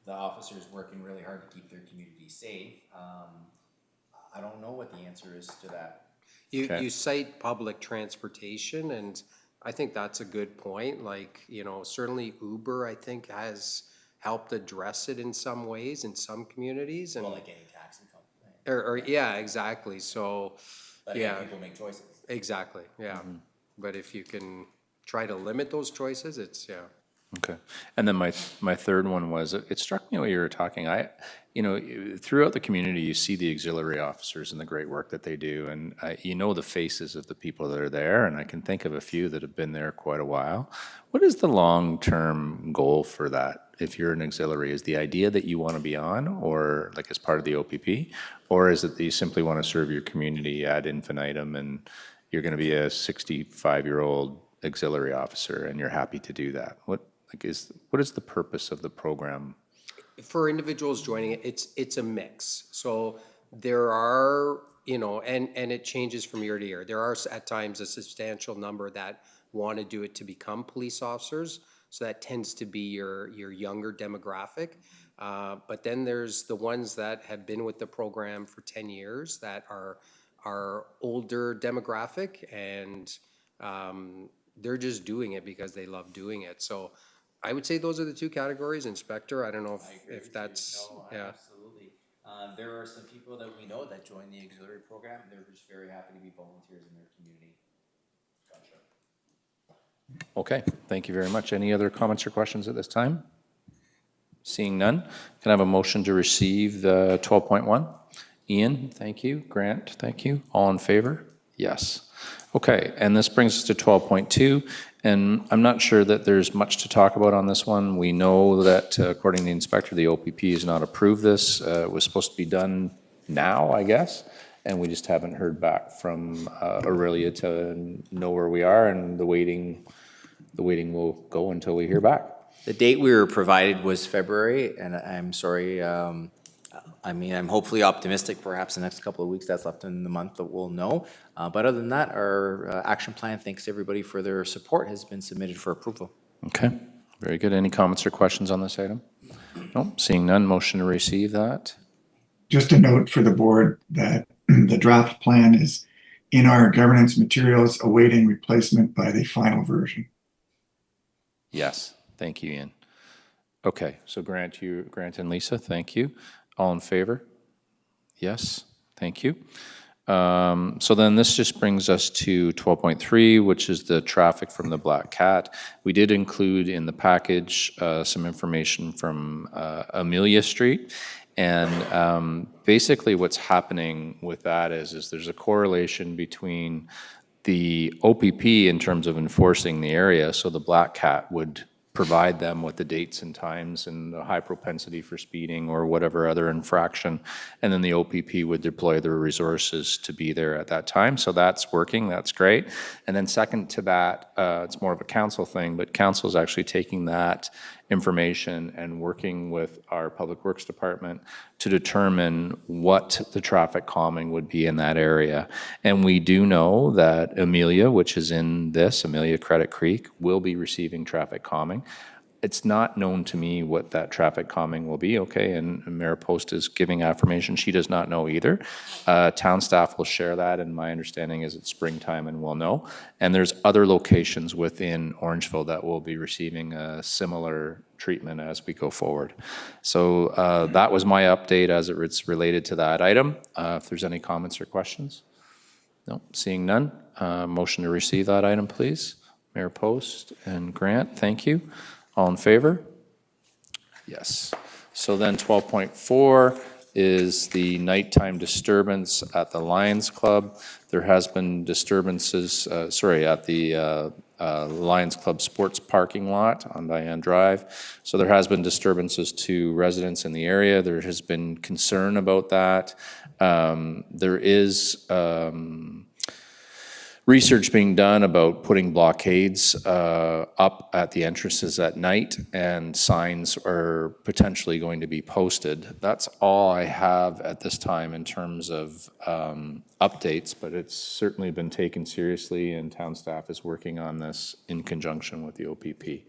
the officers working really hard to keep their community safe. I don't know what the answer is to that. Okay. You cite public transportation, and I think that's a good point. Like, you know, certainly Uber, I think, has helped address it in some ways in some communities. And Well, like any taxi company. or yeah, exactly. So, But yeah, people make choices. exactly. Yeah. But if you can try to limit those choices, it's, yeah. Okay. And then my third one was, it struck me while you were talking, you know, throughout the community, you see the auxiliary officers and the great work that they do, and you know the faces of the people that are there, and I can think of a few that have been there quite a while. What is the long-term goal for that? If you're an auxiliary, is the idea that you want to be on, or like as part of the OPP, or is it that you simply want to serve your community ad infinitum and you're going to be a 65-year-old auxiliary officer and you're happy to do that? What is the purpose of the program? For individuals joining it, it's a mix. So there are, you know, and it changes from year to year. There are at times a substantial number that want to do it to become police officers. So that tends to be your younger demographic. But then there's the ones that have been with the program for 10 years that are older demographic, and they're just doing it because they love doing it. So I would say those are the two categories. Inspector, I don't know if that's, No, yeah. absolutely. There are some people that we know that join the auxiliary program. They're just very happy to be volunteers in their community. Gotcha. Okay, thank you very much. Any other comments or questions at this time? Seeing none, can I have a motion to receive the 12.1? Ian, thank you. Grant, thank you. All in favor? Yes. Okay, and this brings us to 12.2, and I'm not sure that there's much to talk about on this one. We know that according to the inspector, the OPP has not approved this. It was supposed to be done now, I guess, and we just haven't heard back from Aurelia to know where we are, and the waiting will go until we hear back. The date we were provided was February, and I'm sorry, I mean, I'm hopefully optimistic, perhaps the next couple of weeks that's left in the month that we'll know. But other than that, our action plan, thanks to everybody for their support, has been submitted for approval. Okay, very good. Any comments or questions on this item? No, seeing none, motion to receive that. Just a note for the board that the draft plan is in our governance materials awaiting replacement by the final version. Yes, thank you, Ian. Okay, so Grant and Lisa, thank you. All in favor? Yes, thank you. So then this just brings us to 12.3, which is the traffic from the Black Cat. We did include in the package some information from Amelia Street. And basically what's happening with that is there's a correlation between the OPP in terms of enforcing the area. So the Black Cat would provide them with the dates and times and the high propensity for speeding or whatever other infraction. And then the OPP would deploy their resources to be there at that time. So that's working, that's great. And then second to that, it's more of a council thing, but council is actually taking that information and working with our Public Works Department to determine what the traffic calming would be in that area. And we do know that Amelia, which is in this, Amelia Credit Creek, will be receiving traffic calming. It's not known to me what that traffic calming will be, okay, and Mayor Post is giving affirmation. She does not know either. Town staff will share that, and my understanding is it's springtime and we'll know. And there's other locations within Orangeville that will be receiving a similar treatment as we go forward. So that was my update as it's related to that item. If there's any comments or questions? No, seeing none. Motion to receive that item, please. Mayor Post and Grant, thank you. All in favor? Yes. So then 12.4 is the nighttime disturbance at the Lions Club. There has been disturbances, at the Lions Club sports parking lot on Diane Drive. So there has been disturbances to residents in the area. There has been concern about that. There is research being done about putting blockades up at the entrances at night, and signs are potentially going to be posted. That's all I have at this time in terms of updates, but it's certainly been taken seriously, and town staff is working on this in conjunction with the OPP.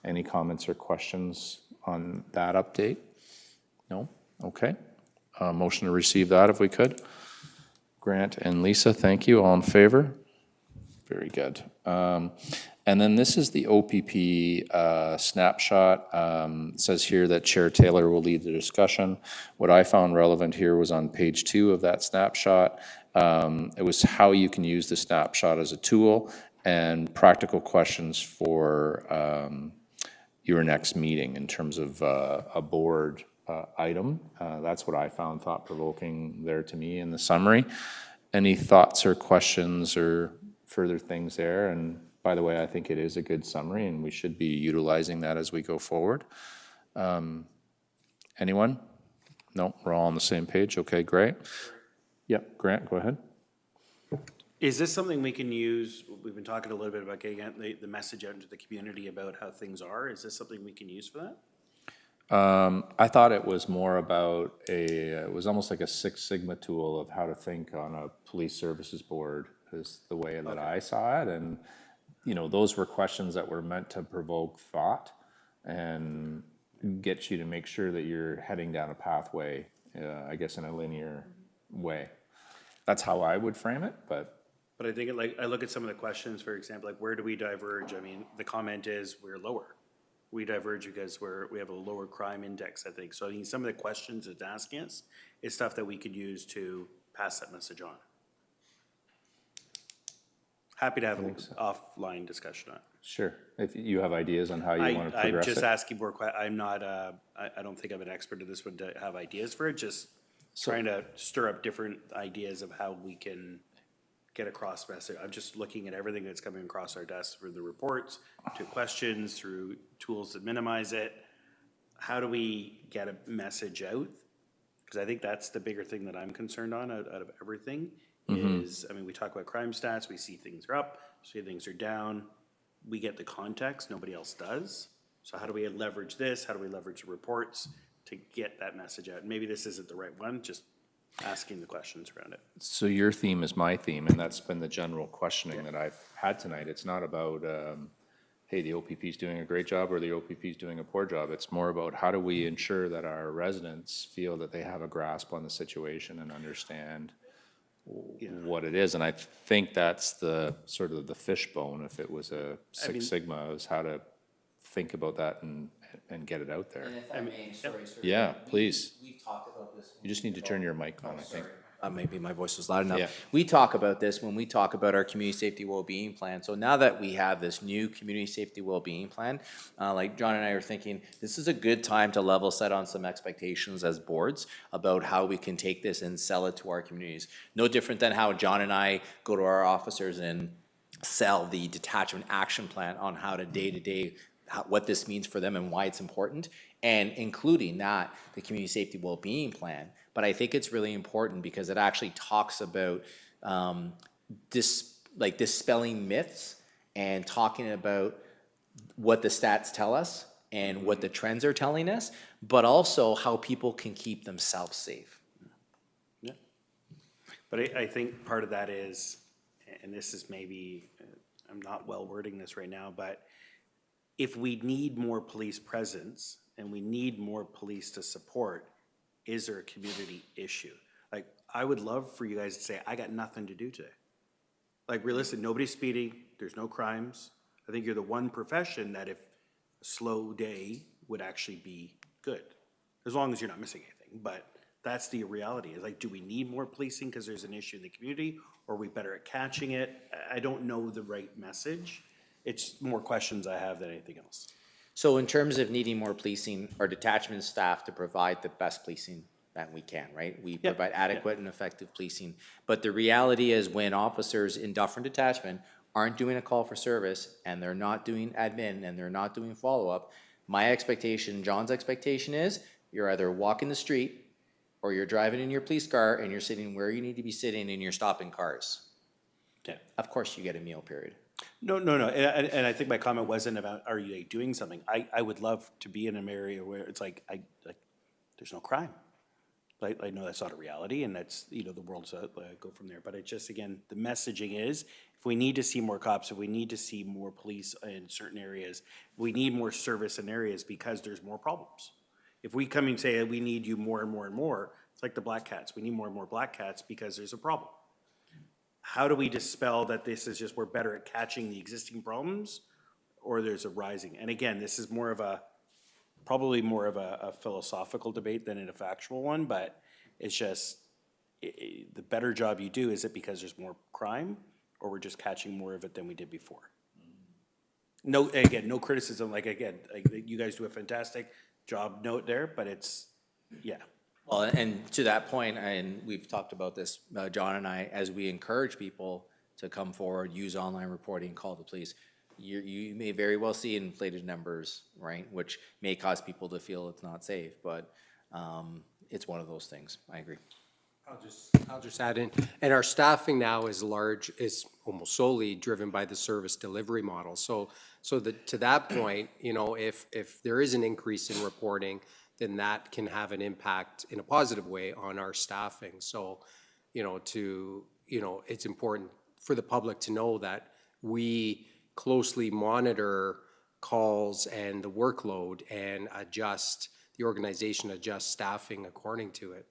Any comments or questions on that update? No? Okay. Motion to receive that if we could. Grant and Lisa, thank you. All in favor? Very good. And then this is the OPP snapshot. It says here that Chair Taylor will lead the discussion. What I found relevant here was on page 2 of that snapshot. It was how you can use the snapshot as a tool and practical questions for your next meeting in terms of a board item. That's what I found thought-provoking there to me in the summary. Any thoughts or questions or further things there? And by the way, I think it is a good summary and we should be utilizing that as we go forward. Anyone? No, we're all on the same page. Okay, great. Yep, Grant, go ahead. Is this something we can use? We've been talking a little bit about getting the message out into the community about how things are. Is this something we can use for that? I thought it was more about it was almost like a Six Sigma tool of how to think on a police services board is the way that I saw it. And, you know, those were questions that were meant to provoke thought and get you to make sure that you're heading down a pathway, I guess, in a linear way. That's how I would frame it, but I think I look at some of the questions, for example, like where do we diverge? I mean, the comment is we're lower. We diverge because we have a lower crime index, I think. So I mean, some of the questions it's asking us is stuff that we could use to pass that message on. Happy to have an offline discussion on it. sure. If you have ideas on how you want to progress I'm just it. asking more I'm not, I don't think I'm an expert at this one to have ideas for it, just trying to stir up different ideas of how we can get across message. I'm just looking at everything that's coming across our desk through the reports, to questions, through tools that minimize it. How do we get a message out? Because I think that's the bigger thing that I'm concerned on out of everything is, I mean, we talk about crime stats, we see things are up, see things are down. We get the context, nobody else does. So how do we leverage this? How do we leverage the reports to get that message out? Maybe this isn't the right one, just asking the questions around it. So your theme is my theme, and that's been the general questioning that I've had tonight. It's not about, hey, the OPP is doing a great job or the OPP is doing a poor job. It's more about how do we ensure that our residents feel that they have a grasp on the situation and understand what it is. And I think that's the sort of the fishbone, if it was a Six Sigma, is how to think about that and get it out there. And if I may, sorry, sir. Yeah, please. We've talked about this. You just need to turn your mic on, I think. Maybe my voice was loud enough. Yeah. We talk about this when we talk about our community safety well-being plan. So now that we have this new community safety well-being plan, like John and I are thinking, this is a good time to level set on some expectations as boards about how we can take this and sell it to our communities. No different than how John and I go to our officers and sell the detachment action plan on how to day-to-day what this means for them and why it's important, and including that, the community safety well-being plan. But I think it's really important because it actually talks about dispelling myths and talking about what the stats tell us and what the trends are telling us, but also how people can keep themselves safe. Yeah. But I think part of that is, and this is maybe, I'm not well wording this right now, but if we need more police presence and we need more police to support, is there a community issue? Like, I would love for you guys to say, I got nothing to do today. Like, realistic, nobody's speeding, there's no crimes. I think you're the one profession that if a slow day would actually be good, as long as you're not missing anything. But that's the reality, is like, do we need more policing because there's an issue in the community, or are we better at catching it? I don't know the right message. It's more questions I have than anything else. So in terms of needing more policing, our detachment staff to provide the best policing that we can, right? We provide adequate and effective policing. But the reality is when officers in Dufferin Detachment aren't doing a call for service and they're not doing admin and they're not doing follow-up, my expectation, John's expectation is you're either walking the street or you're driving in your police car and you're sitting where you need to be sitting and you're stopping cars. Okay. Of course you get a meal period. No. And I think my comment wasn't about, are you doing something? I would love to be in an area where it's like, there's no crime. I know that's not a reality, and that's, the world's go from there. But it just, again, the messaging is, if we need to see more cops, if we need to see more police in certain areas, we need more service in areas because there's more problems. If we come and say, we need you more and more and more, it's like the black cats. We need more and more black cats because there's a problem. How do we dispel that this is just, we're better at catching the existing problems, or there's a rising? And again, this is probably more of a philosophical debate than a factual one, but it's just, the better job you do, is it because there's more crime, or we're just catching more of it than we did before? No, again, no criticism, you guys do a fantastic job note there, but it's, yeah. Well, and to that point, and we've talked about this, John and I, as we encourage people to come forward, use online reporting, call the police, you may very well see inflated numbers, right? Which may cause people to feel it's not safe, but it's one of those things. I agree. I'll just add in, and our staffing now is almost solely driven by the service delivery model. So to that point, if there is an increase in reporting, then that can have an impact in a positive way on our staffing. So, it's important for the public to know that we closely monitor calls and the workload and the organization adjusts staffing according to it.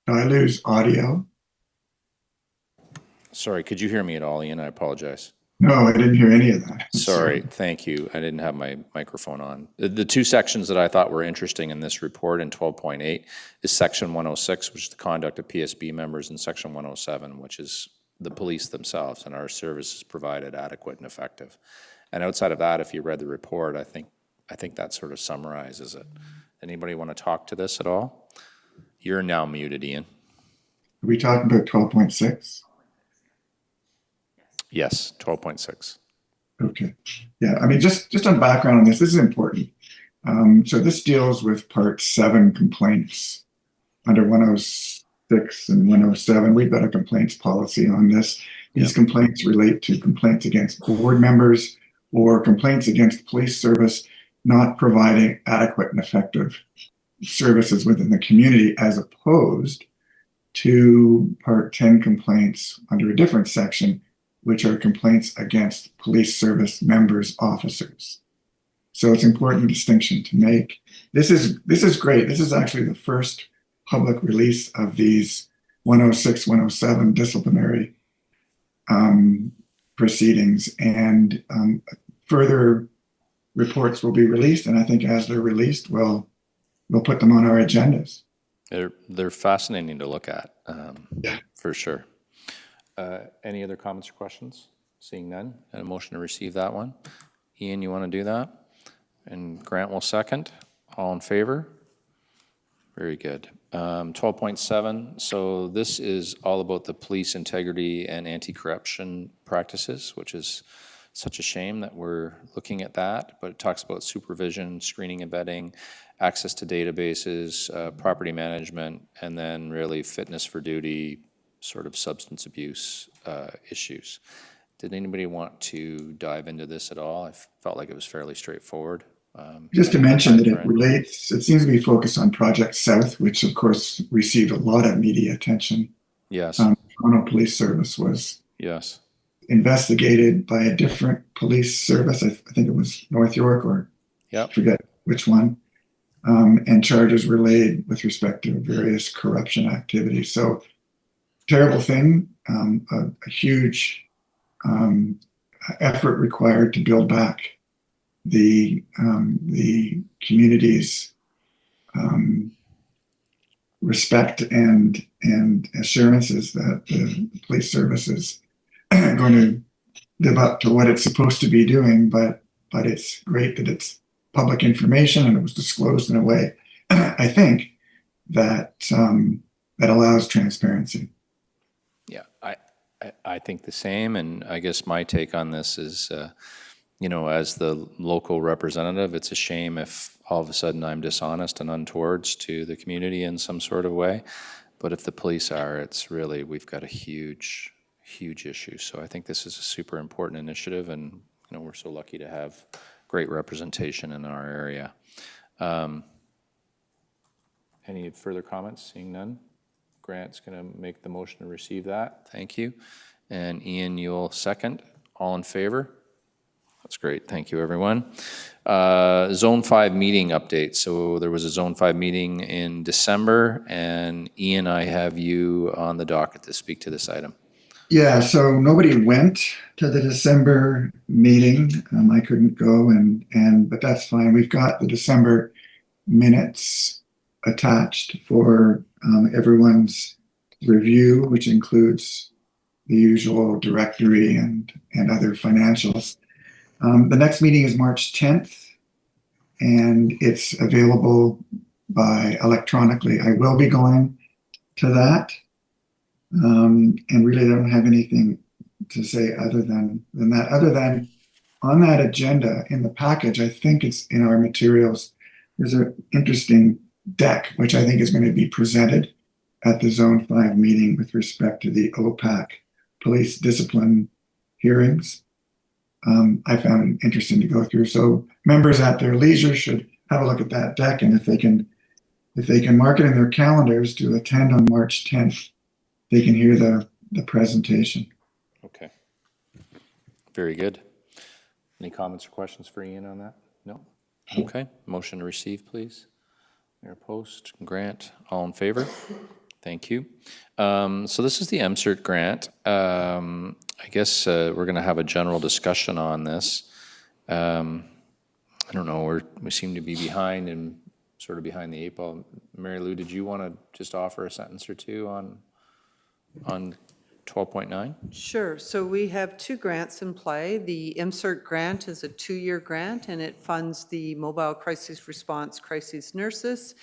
Did I lose audio? Sorry, could you hear me at all, Ian? I apologize. No, I didn't hear any of that. Sorry, thank you. I didn't have my microphone on. The two sections that I thought were interesting in this report in 12.8 is section 106, which is the conduct of PSB members, and section 107, which is the police themselves and our services provided adequate and effective. And outside of that, if you read the report, I think that sort of summarizes it. Anybody want to talk to this at all? You're now muted, Ian. Are we talking about 12.6? Yes, 12.6. Okay. Yeah, I mean, just on background on this is important. So this deals with part 7 complaints under 106 and 107. We've got a complaints policy on this. These complaints relate to complaints against board members or complaints against police service not providing adequate and effective services within the community, as opposed to part 10 complaints under a different section, which are complaints against police service members, officers. So it's an important distinction to make. This is great. This is actually the first public release of these 106, 107 disciplinary proceedings, and further reports will be released. And I think as they're released, we'll put them on our agendas. They're fascinating to look at, Yeah. for sure. Any other comments or questions? Seeing none, and a motion to receive that one. Ian, you want to do that? And Grant will second. All in favor? Very good. 12.7, so this is all about the police integrity and anti-corruption practices, which is such a shame that we're looking at that, but it talks about supervision, screening and vetting, access to databases, property management, and then really fitness for duty, sort of substance abuse issues. Did anybody want to dive into this at all? I felt like it was fairly straightforward. Just to mention that it seems to be focused on Project South, which of course received a lot of media attention. Yes. Toronto Police Service was Yes. investigated by a different police service. I think it was North York, or I forget which one. And charges were laid with respect to various corruption activities. So terrible thing, a huge effort required to build back the community's respect and assurances that the police service is going to live up to what it's supposed to be doing. But it's great that it's public information and it was disclosed in a way, I think, that that allows transparency. Yeah, I think the same, and I guess my take on this is, you know, as the local representative, it's a shame if all of a sudden I'm dishonest and untowards to the community in some sort of way. But if the police are, it's really, we've got a huge issue. So I think this is a super important initiative, and you know, we're so lucky to have great representation in our area. Any further comments? Seeing none. Grant's going to make the motion to receive that. Thank you. And Ian, you'll second. All in favor? That's great. Thank you, everyone. Zone 5 meeting update. So there was a Zone 5 meeting in December, and Ian, I have you on the docket to speak to this item. Yeah, so nobody went to the December meeting. I couldn't go, but that's fine. We've got the December minutes attached for everyone's review, which includes the usual directory and other financials. The next meeting is March 10th, and it's available by electronically. I will be going to that, and really don't have anything to say other than that. Other than on that agenda in the package, I think it's in our materials, there's an interesting deck, which I think is going to be presented at the Zone 5 meeting with respect to the OPAC police discipline hearings. I found it interesting to go through. So members at their leisure should have a look at that deck, and if they can mark it in their calendars to attend on March 10th, they can hear the presentation. Okay. Very good. Any comments or questions for Ian on that? No? Okay. Motion to receive, please. Mayor Post, Grant, all in favor? Thank you. So this is the MCERT grant. I guess we're going to have a general discussion on this. I don't know, we seem to be behind and sort of behind the eight ball. Mary Lou, did you want to just offer a sentence or two on 12.9? Sure. So we have two grants in play. The MCERT grant is a 2-year grant, and it funds the Mobile Crisis Response Crisis Nurses.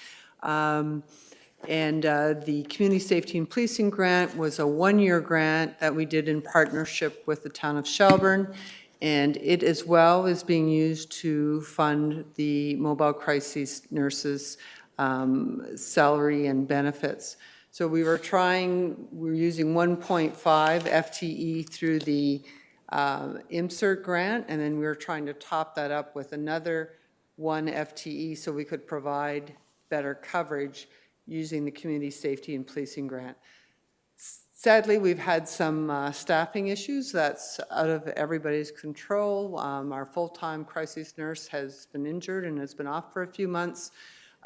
And the Community Safety and Policing Grant was a 1-year grant that we did in partnership with the town of Shelburne. And it as well is being used to fund the Mobile Crisis Nurses' salary and benefits. So we're using 1.5 FTE through the MCERT grant, and then we were trying to top that up with another 1 FTE so we could provide better coverage using the Community Safety and Policing Grant. Sadly, we've had some staffing issues that's out of everybody's control. Our full-time crisis nurse has been injured and has been off for a few months.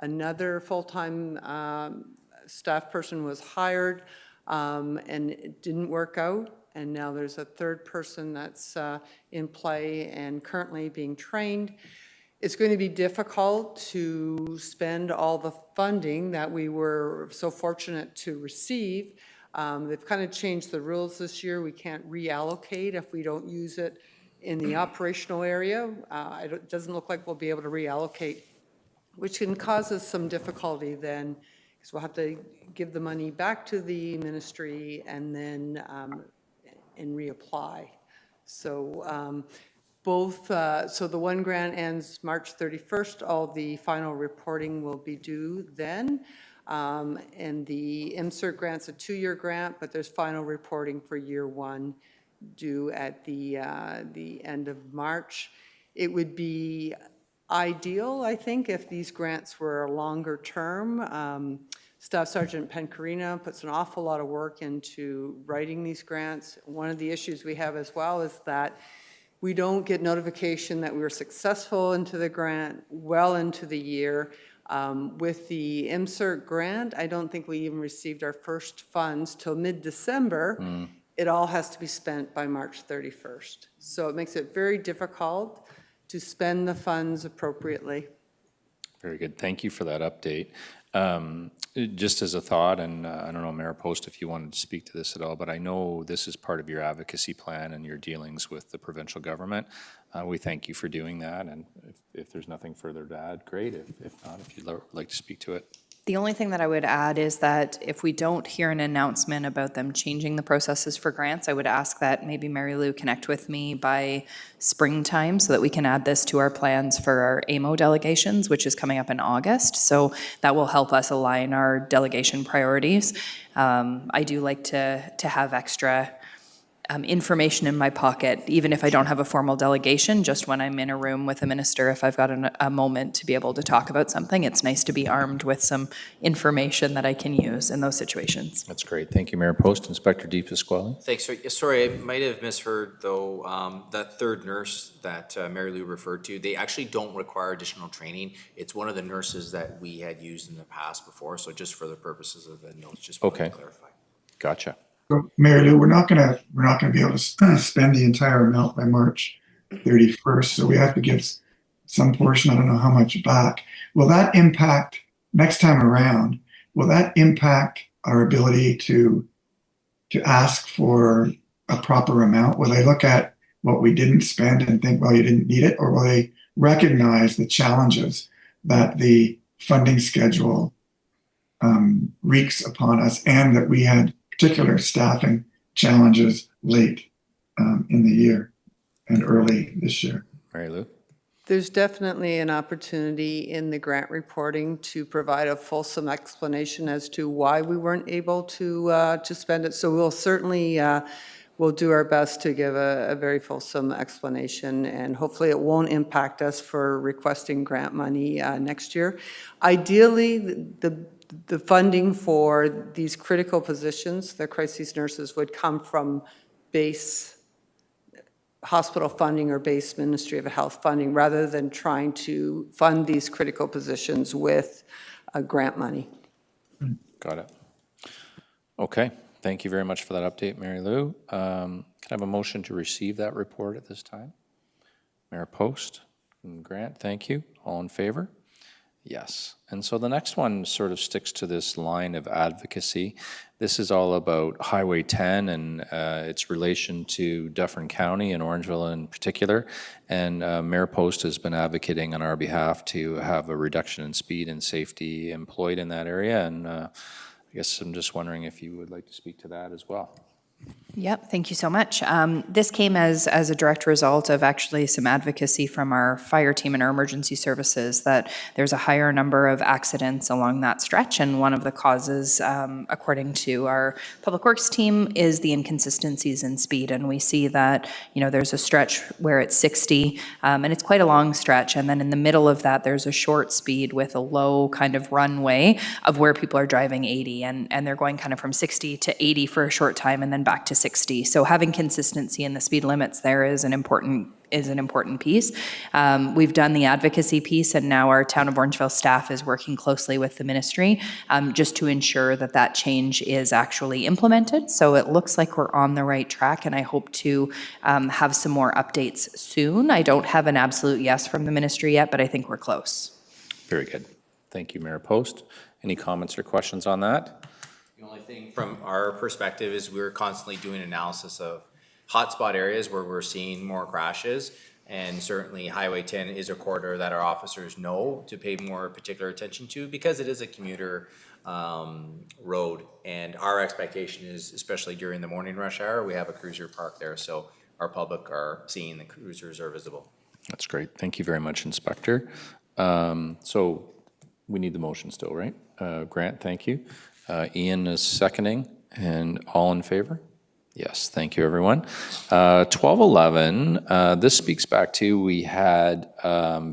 Another full-time staff person was hired and it didn't work out. And now there's a third person that's in play and currently being trained. It's going to be difficult to spend all the funding that we were so fortunate to receive. They've kind of changed the rules this year. We can't reallocate if we don't use it in the operational area. It doesn't look like we'll be able to reallocate, which can cause us some difficulty then, because we'll have to give the money back to the ministry and then and reapply. So so the one grant ends March 31st. All the final reporting will be due then. And the MCERT grant's a 2-year grant, but there's final reporting for year 1 due at the end of March. It would be ideal, I think, if these grants were a longer term. Staff Sergeant Pencarina puts an awful lot of work into writing these grants. One of the issues we have as well is that we don't get notification that we were successful into the grant well into the year. With the MCERT grant, I don't think we even received our first funds till mid-December. It all has to be spent by March 31st. So it makes it very difficult to spend the funds appropriately. Very good. Thank you for that update. Just as a thought, and I don't know, Mayor Post, if you wanted to speak to this at all, but I know this is part of your advocacy plan and your dealings with the provincial government. We thank you for doing that, and if there's nothing further to add, great. If not, if you'd like to speak to it. The only thing that I would add is that if we don't hear an announcement about them changing the processes for grants, I would ask that maybe Mary Lou connect with me by springtime so that we can add this to our plans for our AMO delegations, which is coming up in August. So that will help us align our delegation priorities. I do like to have extra information in my pocket, even if I don't have a formal delegation, just when I'm in a room with a minister, if I've got a moment to be able to talk about something, it's nice to be armed with some information that I can use in those situations. That's great. Thank you, Mayor Post. Inspector DePasquale. Thanks. Sorry, I might have misheard, though, that third nurse that Mary Lou referred to, they actually don't require additional training. It's one of the nurses that we had used in the past before, so just for the purposes of the notes, just wanted to clarify. Gotcha. So, Mary Lou, we're not gonna be able to spend the entire amount by March 31st. So we have to give some portion, I don't know how much, back. Will that impact next time around? Will that impact our ability to ask for a proper amount? Will they look at what we didn't spend and think, well, you didn't need it, or will they recognize the challenges that the funding schedule wreaks upon us, and that we had particular staffing challenges late in the year and early this year? Mary Lou. There's definitely an opportunity in the grant reporting to provide a fulsome explanation as to why we weren't able to spend it. So we'll certainly we'll do our best to give a very fulsome explanation, and hopefully it won't impact us for requesting grant money next year. Ideally, the funding for these critical positions, the crisis nurses, would come from base hospital funding or base Ministry of Health funding, rather than trying to fund these critical positions with grant money. Got it. Okay. Thank you very much for that update, Mary Lou. Can I have a motion to receive that report at this time? Mayor Post and Grant, thank you. All in favor? Yes. And so the next one sort of sticks to this line of advocacy. This is all about Highway 10 and its relation to Dufferin County and Orangeville in particular. And Mayor Post has been advocating on our behalf to have a reduction in speed and safety employed in that area. And I guess I'm just wondering if you would like to speak to that as well. Yep, thank you so much. This came as a direct result of actually some advocacy from our fire team and our emergency services that there's a higher number of accidents along that stretch, and one of the causes, according to our public works team, is the inconsistencies in speed. And we see that, you know, there's a stretch where it's 60, and it's quite a long stretch, and then in the middle of that, there's a short speed with a low kind of runway of where people are driving 80, and they're going kind of from 60 to 80 for a short time, and then back to 60. So having consistency in the speed limits there is an important piece. We've done the advocacy piece, and now our Town of Orangeville staff is working closely with the ministry just to ensure that that change is actually implemented. So it looks like we're on the right track, and I hope to have some more updates soon. I don't have an absolute yes from the ministry yet, but I think we're close. Very good. Thank you, Mayor Post. Any comments or questions on that? The only thing from our perspective is we're constantly doing analysis of hotspot areas where we're seeing more crashes. And certainly Highway 10 is a corridor that our officers know to pay more particular attention to because it is a commuter road. And our expectation is, especially during the morning rush hour, we have a cruiser parked there. So our public are seeing the cruisers are visible. That's great. Thank you very much, Inspector. So we need the motion still, right? Grant, thank you. Ian is seconding, and all in favor? Yes, thank you, everyone. 1211, this speaks back to, we had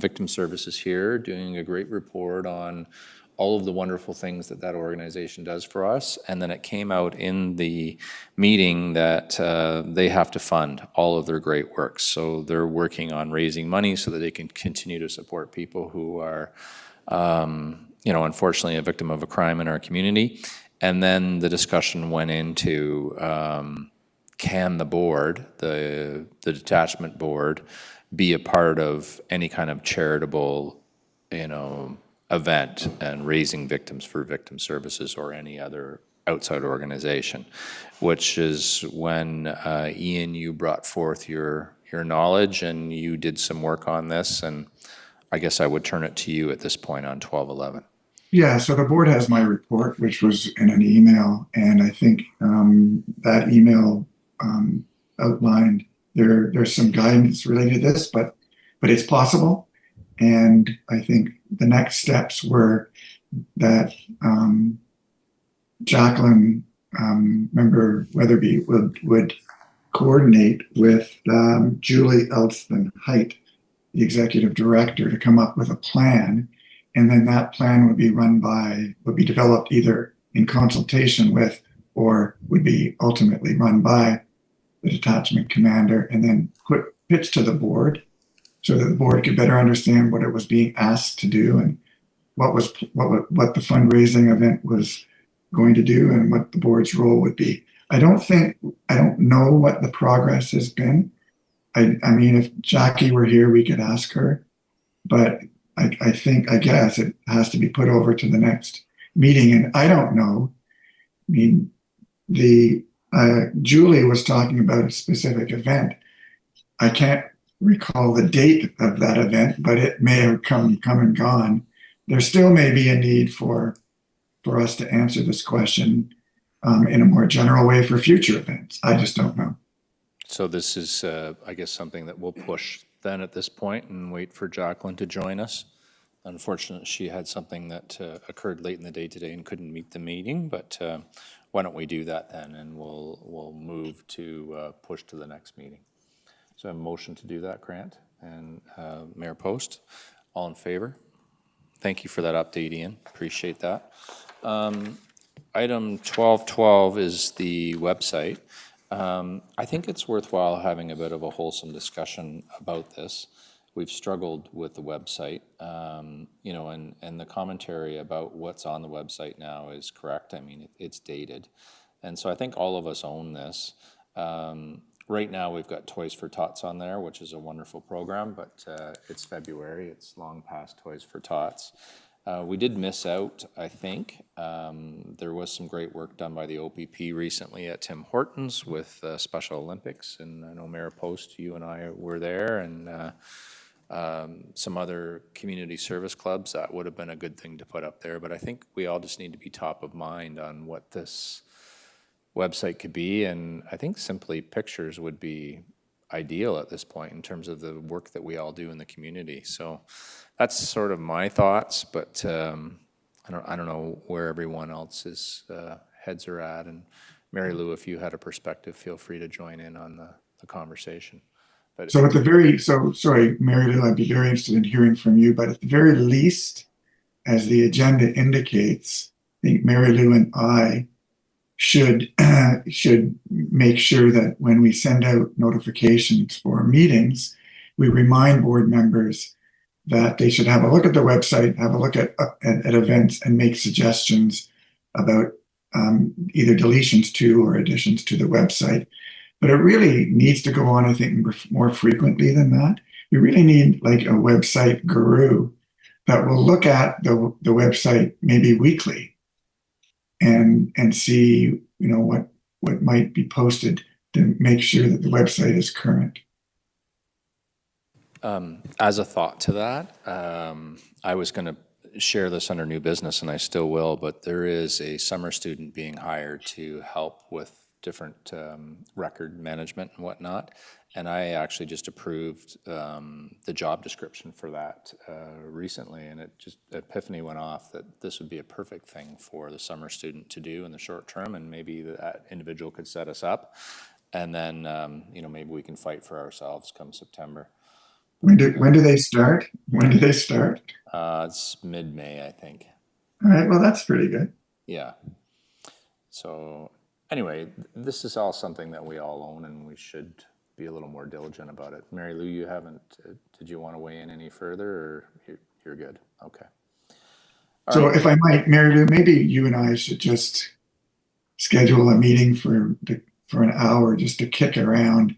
Victim Services here doing a great report on all of the wonderful things that that organization does for us, and then it came out in the meeting that they have to fund all of their great work. So they're working on raising money so that they can continue to support people who are you know, unfortunately a victim of a crime in our community. And then the discussion went into can the board, the detachment board, be a part of any kind of charitable, you know, event and raising victims for Victim Services or any other outside organization, which is when Ian, you brought forth your knowledge and you did some work on this, and I guess I would turn it to you at this point on 1211. Yeah, so the board has my report, which was in an email, and I think that email outlined there's some guidance related to this, but it's possible. And I think the next steps were that Jacqueline, Member Weatherby, would coordinate with Julie Elston Height, the executive director, to come up with a plan. And then that plan would be developed either in consultation with or would be ultimately run by the detachment commander and then pitched to the board so that the board could better understand what it was being asked to do and what the fundraising event was going to do and what the board's role would be. I don't know what the progress has been. I mean, if Jackie were here, we could ask her, but I guess it has to be put over to the next meeting. And I don't know. I mean, Julie was talking about a specific event. I can't recall the date of that event, but it may have come and gone. There still may be a need for us to answer this question in a more general way for future events. I just don't know. So this is, I guess, something that we'll push then at this point and wait for Jacqueline to join us. Unfortunately, she had something that occurred late in the day today and couldn't meet the meeting, but why don't we do that then, and we'll move to push to the next meeting. So a motion to do that, Grant and Mayor Post. All in favor? Thank you for that update, Ian. Appreciate that. Item 1212 is the website. I think it's worthwhile having a bit of a wholesome discussion about this. We've struggled with the website, you know, and the commentary about what's on the website now is correct. I mean, it's dated. And so I think all of us own this. Right now, we've got Toys for Tots on there, which is a wonderful program, but it's February. It's long past Toys for Tots. We did miss out, I think. There was some great work done by the OPP recently at Tim Hortons with Special Olympics, and I know Mayor Post, you and I were there, and some other community service clubs. That would have been a good thing to put up there, but I think we all just need to be top of mind on what website could be, and I think simply pictures would be ideal at this point in terms of the work that we all do in the community. So that's sort of my thoughts, but I don't know where everyone else's heads are at. And Mary Lou, if you had a perspective, feel free to join in on the conversation. But So sorry, Mary Lou, I'd be very interested in hearing from you, but at the very least, as the agenda indicates, I think Mary Lou and I should make sure that when we send out notifications for meetings, we remind board members that they should have a look at the website, have a look at events, and make suggestions about either deletions to or additions to the website. But it really needs to go on, I think, more frequently than that. We really need like a website guru that will look at the website maybe weekly and see, what might be posted to make sure that the website is current. as a thought to that, I was going to share this under new business, and I still will, but there is a summer student being hired to help with different record management and whatnot. And I actually just approved the job description for that recently, and it just epiphany went off that this would be a perfect thing for the summer student to do in the short term, and maybe that individual could set us up, and then maybe we can fight for ourselves come September. When do they start? When do they start? It's mid-May, I think. All right, well, that's pretty good. Yeah. So anyway, this is all something that we all own, and we should be a little more diligent about it. Mary Lou, you haven't, did you want to weigh in any further, or you're good? Okay. So if I might, Mary Lou, maybe you and I should just schedule a meeting for an hour just to kick around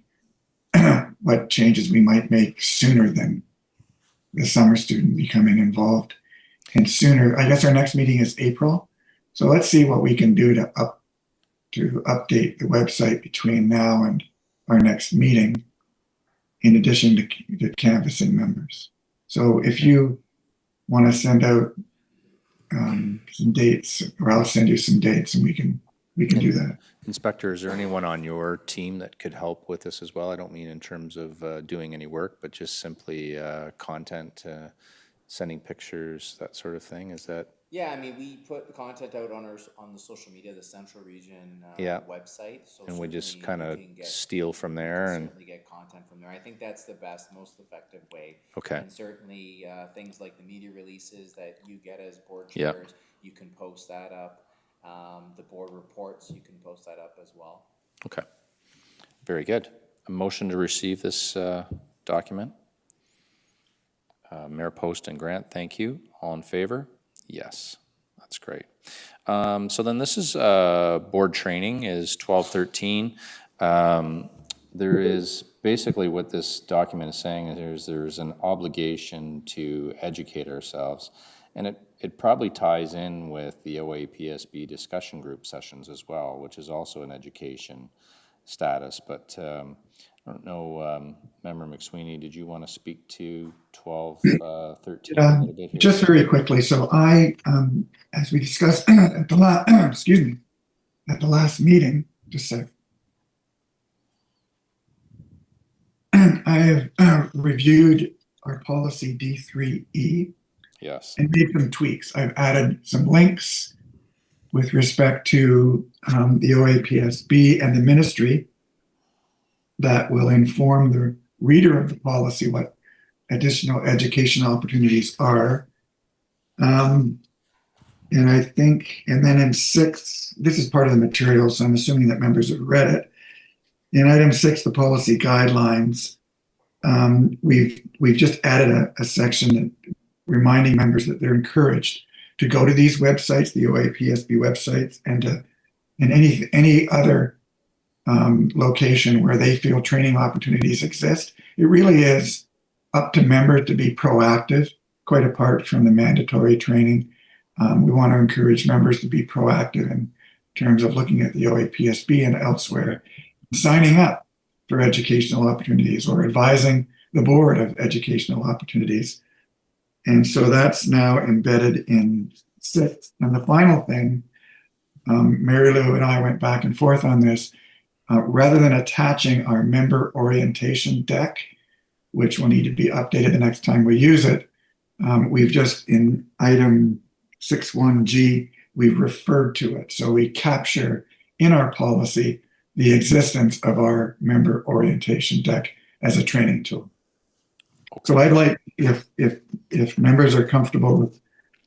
what changes we might make sooner than the summer student becoming involved. And sooner, I guess our next meeting is April. So let's see what we can do to update the website between now and our next meeting, in addition to canvassing members. So if you want to send out some dates, or I'll send you some dates, and we can do that. Inspector, is there anyone on your team that could help with this as well? I don't mean in terms of doing any work, but just simply content, sending pictures, that sort of thing. Is that? Yeah, I mean, we put the content out on the social media, the Central Region website. So and we just kind of can steal from there and certainly get content from there. I think that's the best, most effective way. Okay. And certainly things like the media releases that you get as board chairs, you can post that up. The board reports, you can post that up as well. Okay. Very good. A motion to receive this document. Mayor Post and Grant, thank you. All in favor? Yes, that's great. So then this is board training is 1213. There is basically what this document is saying is there's an obligation to educate ourselves, and it probably ties in with the OAPSB discussion group sessions as well, which is also an education status. But I don't know, Member McSweeney, did you want to speak to 1213 a little bit here? Just very quickly. So I, as we discussed at the last meeting, just a sec. I have reviewed our policy D3E. Yes. And made some tweaks. I've added some links with respect to the OAPSB and the ministry that will inform the reader of the policy what additional educational opportunities are. And I think, and then in 6, this is part of the material, so I'm assuming that members have read it. In item 6, the policy guidelines, we've just added a section that reminding members that they're encouraged to go to these websites, the OAPSB websites, and any other location where they feel training opportunities exist. It really is up to members to be proactive, quite apart from the mandatory training. We want to encourage members to be proactive in terms of looking at the OAPSB and elsewhere, signing up for educational opportunities or advising the board of educational opportunities. And so that's now embedded in 6. And the final thing Mary Lou and I went back and forth on this. Rather than attaching our member orientation deck, which will need to be updated the next time we use it, we've just, in item 6.1G, we've referred to it. So we capture in our policy the existence of our member orientation deck as a training tool. So I'd like, if members are comfortable with,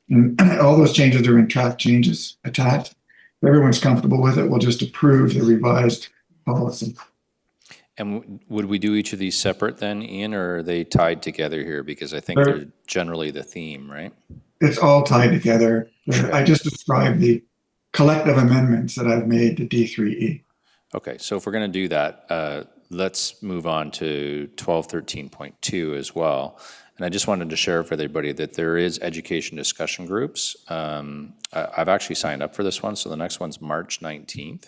and all those changes are in track changes attached, if everyone's comfortable with it, we'll just approve the revised policy. And would we do each of these separate then, Ian, or are they tied together here? Because I think they're generally the theme, right? It's all tied together. I just described the collective amendments that I've made to D3E. Okay, so if we're going to do that, let's move on to 1213.2 as well. And I just wanted to share with everybody that there is education discussion groups. I've actually signed up for this one, so the next one's March 19th.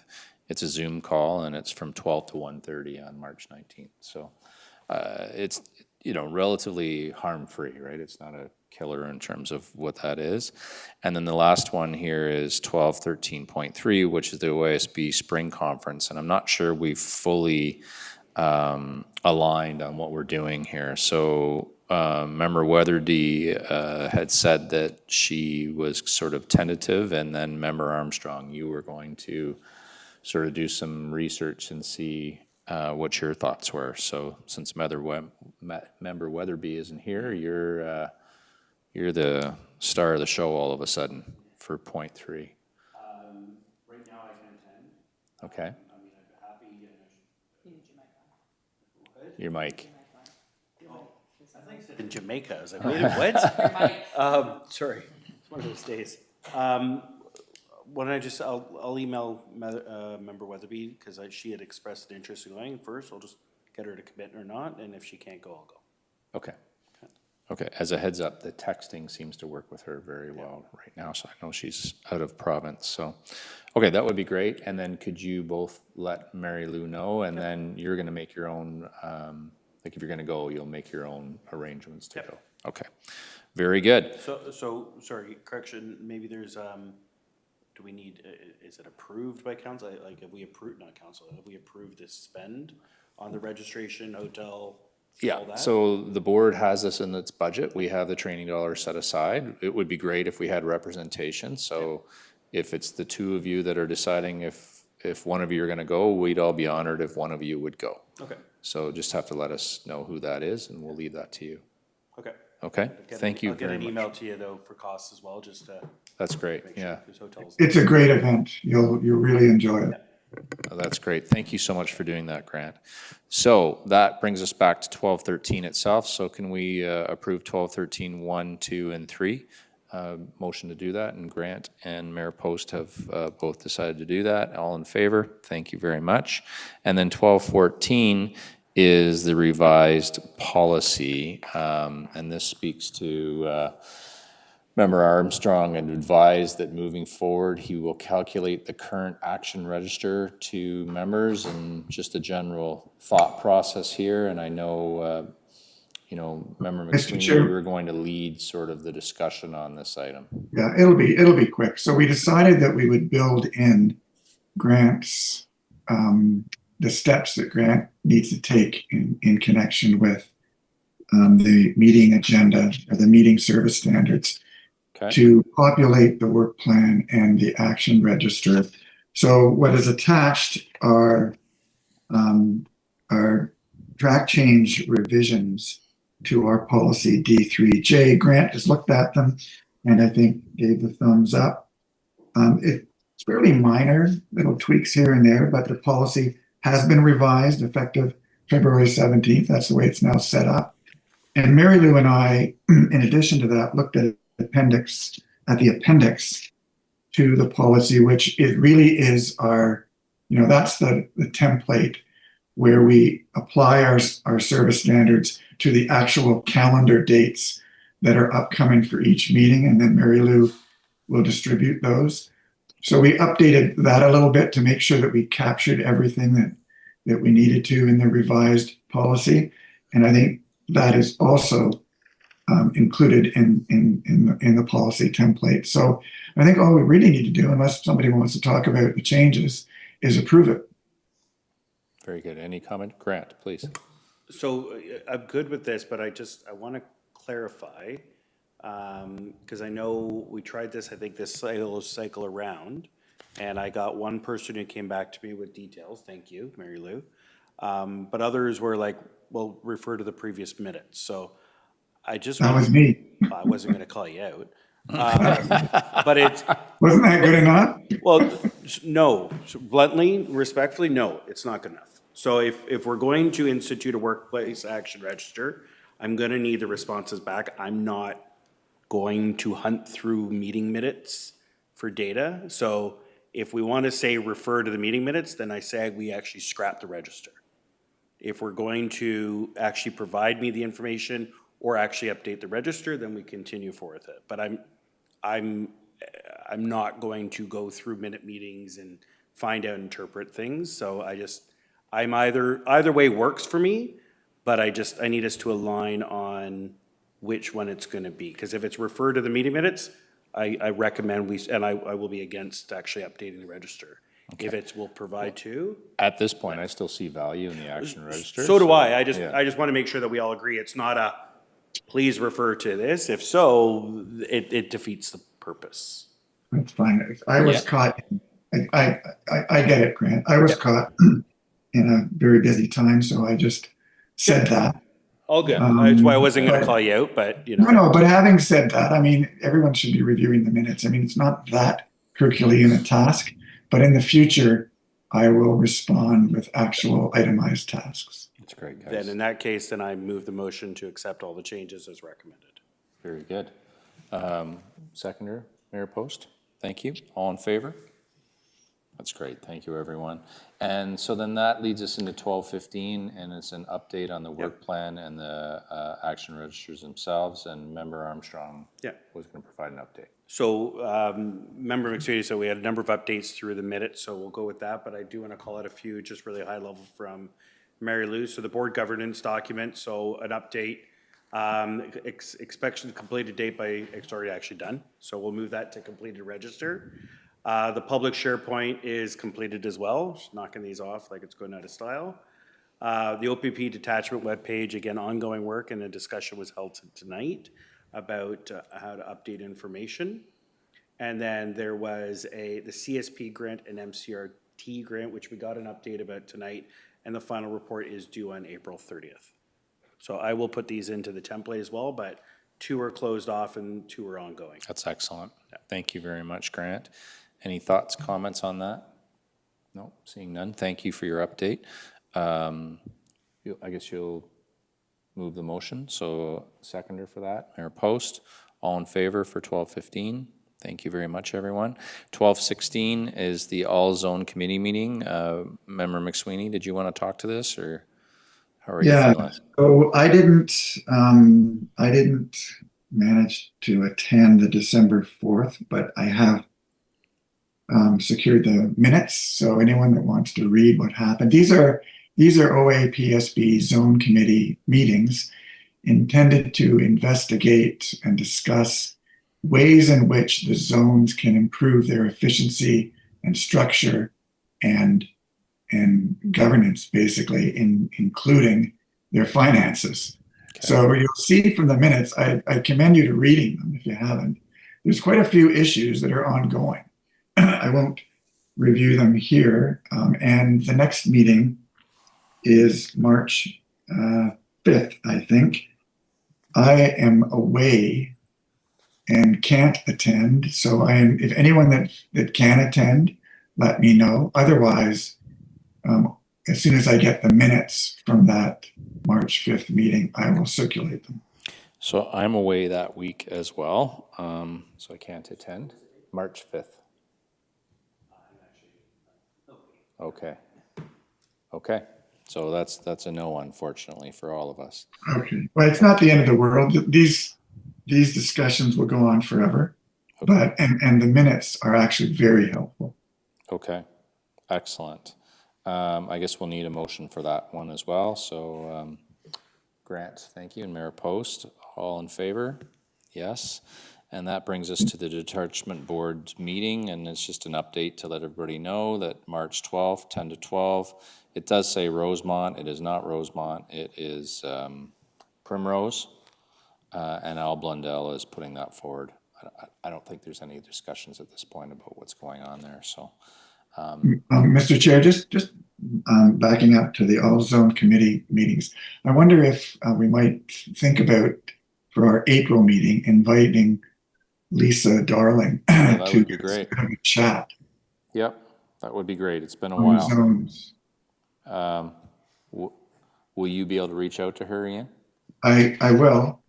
It's a Zoom call, and it's from 12 to 1:30 on March 19th. So it's, relatively harm-free, right? It's not a killer in terms of what that is. And then the last one here is 1213.3, which is the OASB Spring Conference. And I'm not sure we've fully aligned on what we're doing here. So Member Weatherby had said that she was sort of tentative, and then Member Armstrong, you were going to sort of do some research and see what your thoughts were. So since Member Weatherby isn't here, you're the star of the show all of a sudden for point 3. Right now I can attend. Okay. I mean, I'd be happy. Your mic. I think it's in Jamaica. I was like, wait, what? Sorry, it's one of those days. Why don't I just, I'll email Member Weatherby, because she had expressed an interest in going first. I'll just get her to commit or not, and if she can't go, I'll go. Okay. Okay, as a heads up, the texting seems to work with her very well right now, so I know she's out of province, so. Okay, that would be great, and then could you both let Mary Lou know, and then you're gonna make your own, like if you're gonna go, you'll make your own arrangements to go. Okay, very good. So, sorry, correction, maybe there's, do we need, is it approved by council? Like, have we approved, not council, have we approved this spend on the registration, hotel, all Yeah, that? so the board has this in its budget. We have the training dollars set aside. It would be great if we had representation. So if it's the two of you that are deciding if one of you are going to go, we'd all be honored if one of you would go. Okay. So just have to let us know who that is, and we'll leave that to you. Okay. Okay? Thank you I'll get very an much. email to you though for costs as well, just to That's great, make sure yeah. there's hotels. It's a great event. You'll really enjoy it. That's great. Thank you so much for doing that, Grant. So that brings us back to 1213 itself. So can we approve 1213, 1, 2, and 3? Motion to do that, and Grant and Mayor Post have both decided to do that. All in favor? Thank you very much. And then 1214 is the revised policy, and this speaks to Member Armstrong and advised that moving forward, he will calculate the current action register to members, and just a general thought process here. And I know, Member McSweeney, Chair. you were going to lead sort of the discussion on this item. Yeah, it'll be quick. So we decided that we would build in Grant's, the steps that Grant needs to take in connection with the meeting agenda or the meeting service standards. Okay. To populate the work plan and the action register. So what is attached are track change revisions to our policy D3J. Grant has looked at them and I think gave the thumbs up. It's fairly minor, little tweaks here and there, but the policy has been revised effective February 17th. That's the way it's now set up. And Mary Lou and I, in addition to that, looked at the appendix to the policy, which it really is our, that's the template where we apply our service standards to the actual calendar dates that are upcoming for each meeting, and then Mary Lou will distribute those. So we updated that a little bit to make sure that we captured everything that we needed to in the revised policy. And I think that is also included in the policy template. So I think all we really need to do, unless somebody wants to talk about the changes, is approve it. Very good. Any comment? Grant, please. So I'm good with this, but I want to clarify, because I know we tried this, I think this cycle around, and I got one person who came back to me with details, thank you, Mary Lou. But others were like, well, refer to the previous minutes, so I just. That was me. I wasn't going to call you out. But it's, Wasn't that good enough? well, no, bluntly, respectfully, no, it's not good enough. So if we're going to institute a workplace action register, I'm gonna need the responses back. I'm not going to hunt through meeting minutes for data. So if we want to say refer to the meeting minutes, then I say we actually scrap the register. If we're going to actually provide me the information or actually update the register, then we continue forward with it. But I'm not going to go through minute meetings and find out and interpret things. So I'm either way works for me, but I need us to align on which one it's going to be. Because if it's referred to the meeting minutes, I recommend I will be against actually updating the register. Okay. If it's will provide to. At this point, I still see value in the action register. So do I. I just want to make sure that we all agree it's not a please refer to this. If so, it defeats the purpose. That's fine. I was caught. I get it, Grant. I was caught in a very busy time, so I just said that. All good. That's why I wasn't going to call you out, but you know. No, but having said that, I mean, everyone should be reviewing the minutes. I mean, it's not that Herculean a task, but in the future, I will respond with actual itemized tasks. That's great, guys. Then in that case, then I move the motion to accept all the changes as recommended. Very good. Seconder, Mayor Post, thank you. All in favor? That's great. Thank you, everyone. And so then that leads us into 12:15, and it's an update on the work plan and the action registers themselves. And Member Armstrong was going to provide an update. So Member McSweeney, so we had a number of updates through the minutes, so we'll go with that. But I do want to call out a few just really high level from Mary Lou. So the board governance document, so an update. Inspection completed date by, it's already actually done. So we'll move that to completed register. The public SharePoint is completed as well, just knocking these off like it's going out of style. The OPP detachment webpage, again, ongoing work, and a discussion was held tonight about how to update information. And then there was the CSP grant and MCRT grant, which we got an update about tonight, and the final report is due on April 30th. So I will put these into the template as well, but 2 are closed off and 2 are ongoing. That's excellent. Thank you very much, Grant. Any thoughts, comments on that? No, seeing none. Thank you for your update. I guess you'll move the motion. So seconder for that, Mayor Post. All in favor for 12:15? Thank you very much, everyone. 12:16 is the all zone committee meeting. Member McSweeney, did you want to talk to this, or how are you feeling? So I didn't manage to attend the December 4th, but I have secured the minutes. So anyone that wants to read what happened, these are OAPSB zone committee meetings intended to investigate and discuss ways in which the zones can improve their efficiency and structure and governance, basically, including their finances. Okay. So you'll see from the minutes, I commend you to reading them if you haven't. There's quite a few issues that are ongoing. I won't review them here. And the next meeting is March 5th, I think. I am away and can't attend. So if anyone that can attend, let me know. Otherwise, as soon as I get the minutes from that March 5th meeting, I will circulate them. So I'm away that week as well, so I can't attend. March 5th. Okay. So that's a no, unfortunately, for all of us. Okay. Well, it's not the end of the world. These discussions will go on forever, but and the minutes are actually very helpful. Okay. Excellent. I guess we'll need a motion for that one as well. So Grant, thank you, and Mayor Post. All in favor? Yes. And that brings us to the Detachment Board meeting, and it's just an update to let everybody know that March 12th, 10 to 12. It does say Rosemont. It is not Rosemont. It is Primrose, and Al Blundell is putting that forward. I don't think there's any discussions at this point about what's going on there, so. Mr. Chair, just backing up to the all zone committee meetings, I wonder if we might think about for our April meeting inviting Lisa Darling that to would be great. have a chat Yep, that would be great. It's been a on while. zones. Will you be able to reach out to her, Ian? I will.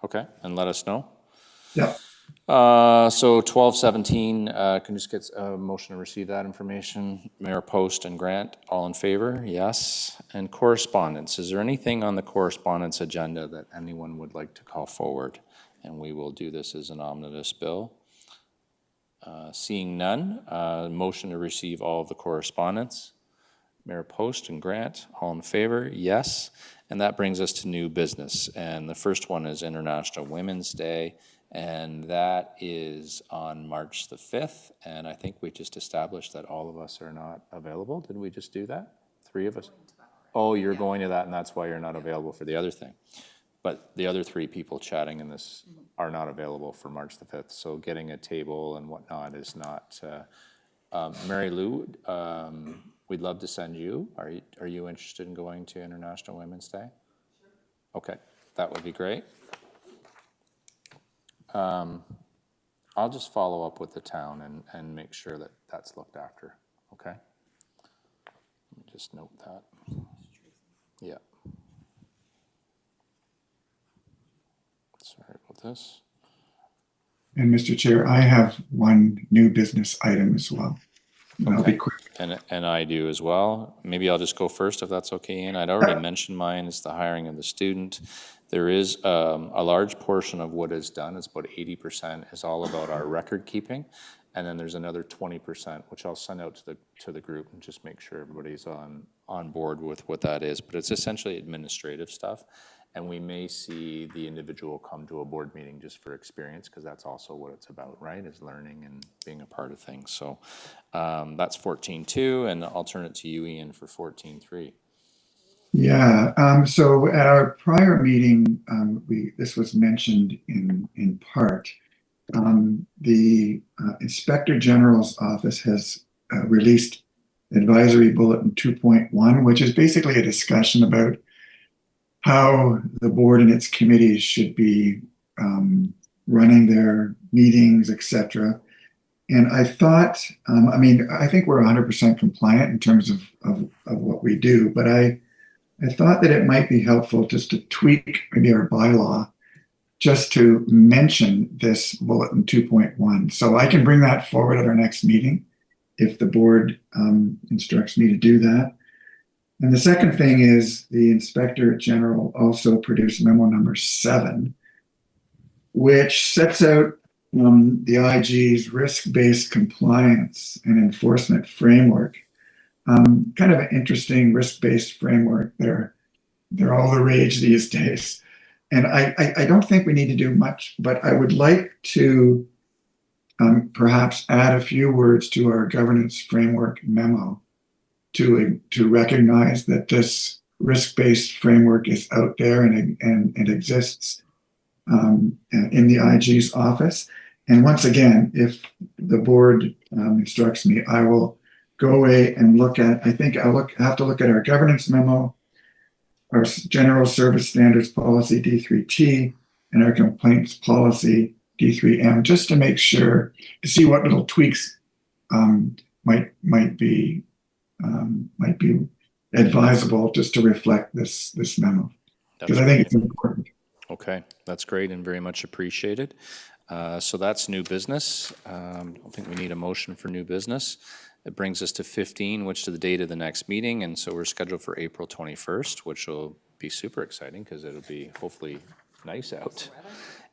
Okay, and let us know. Yeah. So 12:17, can you just get a motion to receive that information? Mayor Post and Grant, all in favor? Yes. And correspondence, is there anything on the correspondence agenda that anyone would like to call forward? And we will do this as an omnibus bill. Seeing none, motion to receive all of the correspondence. Mayor Post and Grant, all in favor? Yes. And that brings us to new business. And the first one is International Women's Day. And that is on March the 5th. And I think we just established that all of us are not available. Did we just do that? 3 of us? Oh, you're going to that, and that's why you're not available for the other thing. But the other 3 people chatting in this are not available for March the 5th. So getting a table and whatnot is not. Mary Lou, we'd love to send you. Are you interested in going to International Women's Day? Sure. Okay, that would be great. I'll just follow up with the town and make sure that that's looked after, okay? Let me just note that. Yeah. Sorry about this. And Mr. Chair, I have one new business item as well. And I'll be Okay. quick. And I do as well. Maybe I'll just go first if that's okay, Ian. I'd already mentioned mine is the hiring of the student. There is a large portion of what is done, it's about 80%, is all about our record keeping. And then there's another 20%, which I'll send out to the group and just make sure everybody's on board with what that is. But it's essentially administrative stuff. And we may see the individual come to a board meeting just for experience, because that's also what it's about, right? Is learning and being a part of things. So that's 14.2, and I'll turn it to you, Ian, for 14.3. Yeah, so at our prior meeting, this was mentioned in part. The Inspector General's office has released Advisory Bulletin 2.1, which is basically a discussion about how the board and its committees should be running their meetings, etc. And I thought, I think we're 100% compliant in terms of what we do, but I thought that it might be helpful just to tweak maybe our bylaw just to mention this Bulletin 2.1. So I can bring that forward at our next meeting if the board instructs me to do that. And the second thing is the Inspector General also produced memo number 7, which sets out the IG's risk-based compliance and enforcement framework. Kind of an interesting risk-based framework. They're all the rage these days. And I don't think we need to do much, but I would like to perhaps add a few words to our governance framework memo to recognize that this risk-based framework is out there and it exists in the IG's office. And once again, if the board instructs me, I will go away and look at, I think I'll have to look at our governance memo, our general service standards policy D3T, and our complaints policy D3M, just to make sure, to see what little tweaks might be advisable just to reflect this memo, because I think it's important. Okay, that's great and very much appreciated. So that's new business. I don't think we need a motion for new business. It brings us to 15, which is the date of the next meeting, and so we're scheduled for April 21st, which will be super exciting because it'll be hopefully nice out.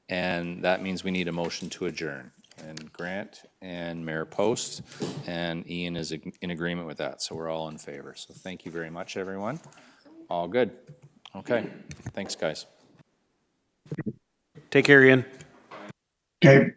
And that means we need a motion to adjourn. And Grant and Mayor Post and Ian is in agreement with that, so we're all in favor. So thank you very much, everyone. All good. Okay, thanks, guys. Take care, Ian. Okay,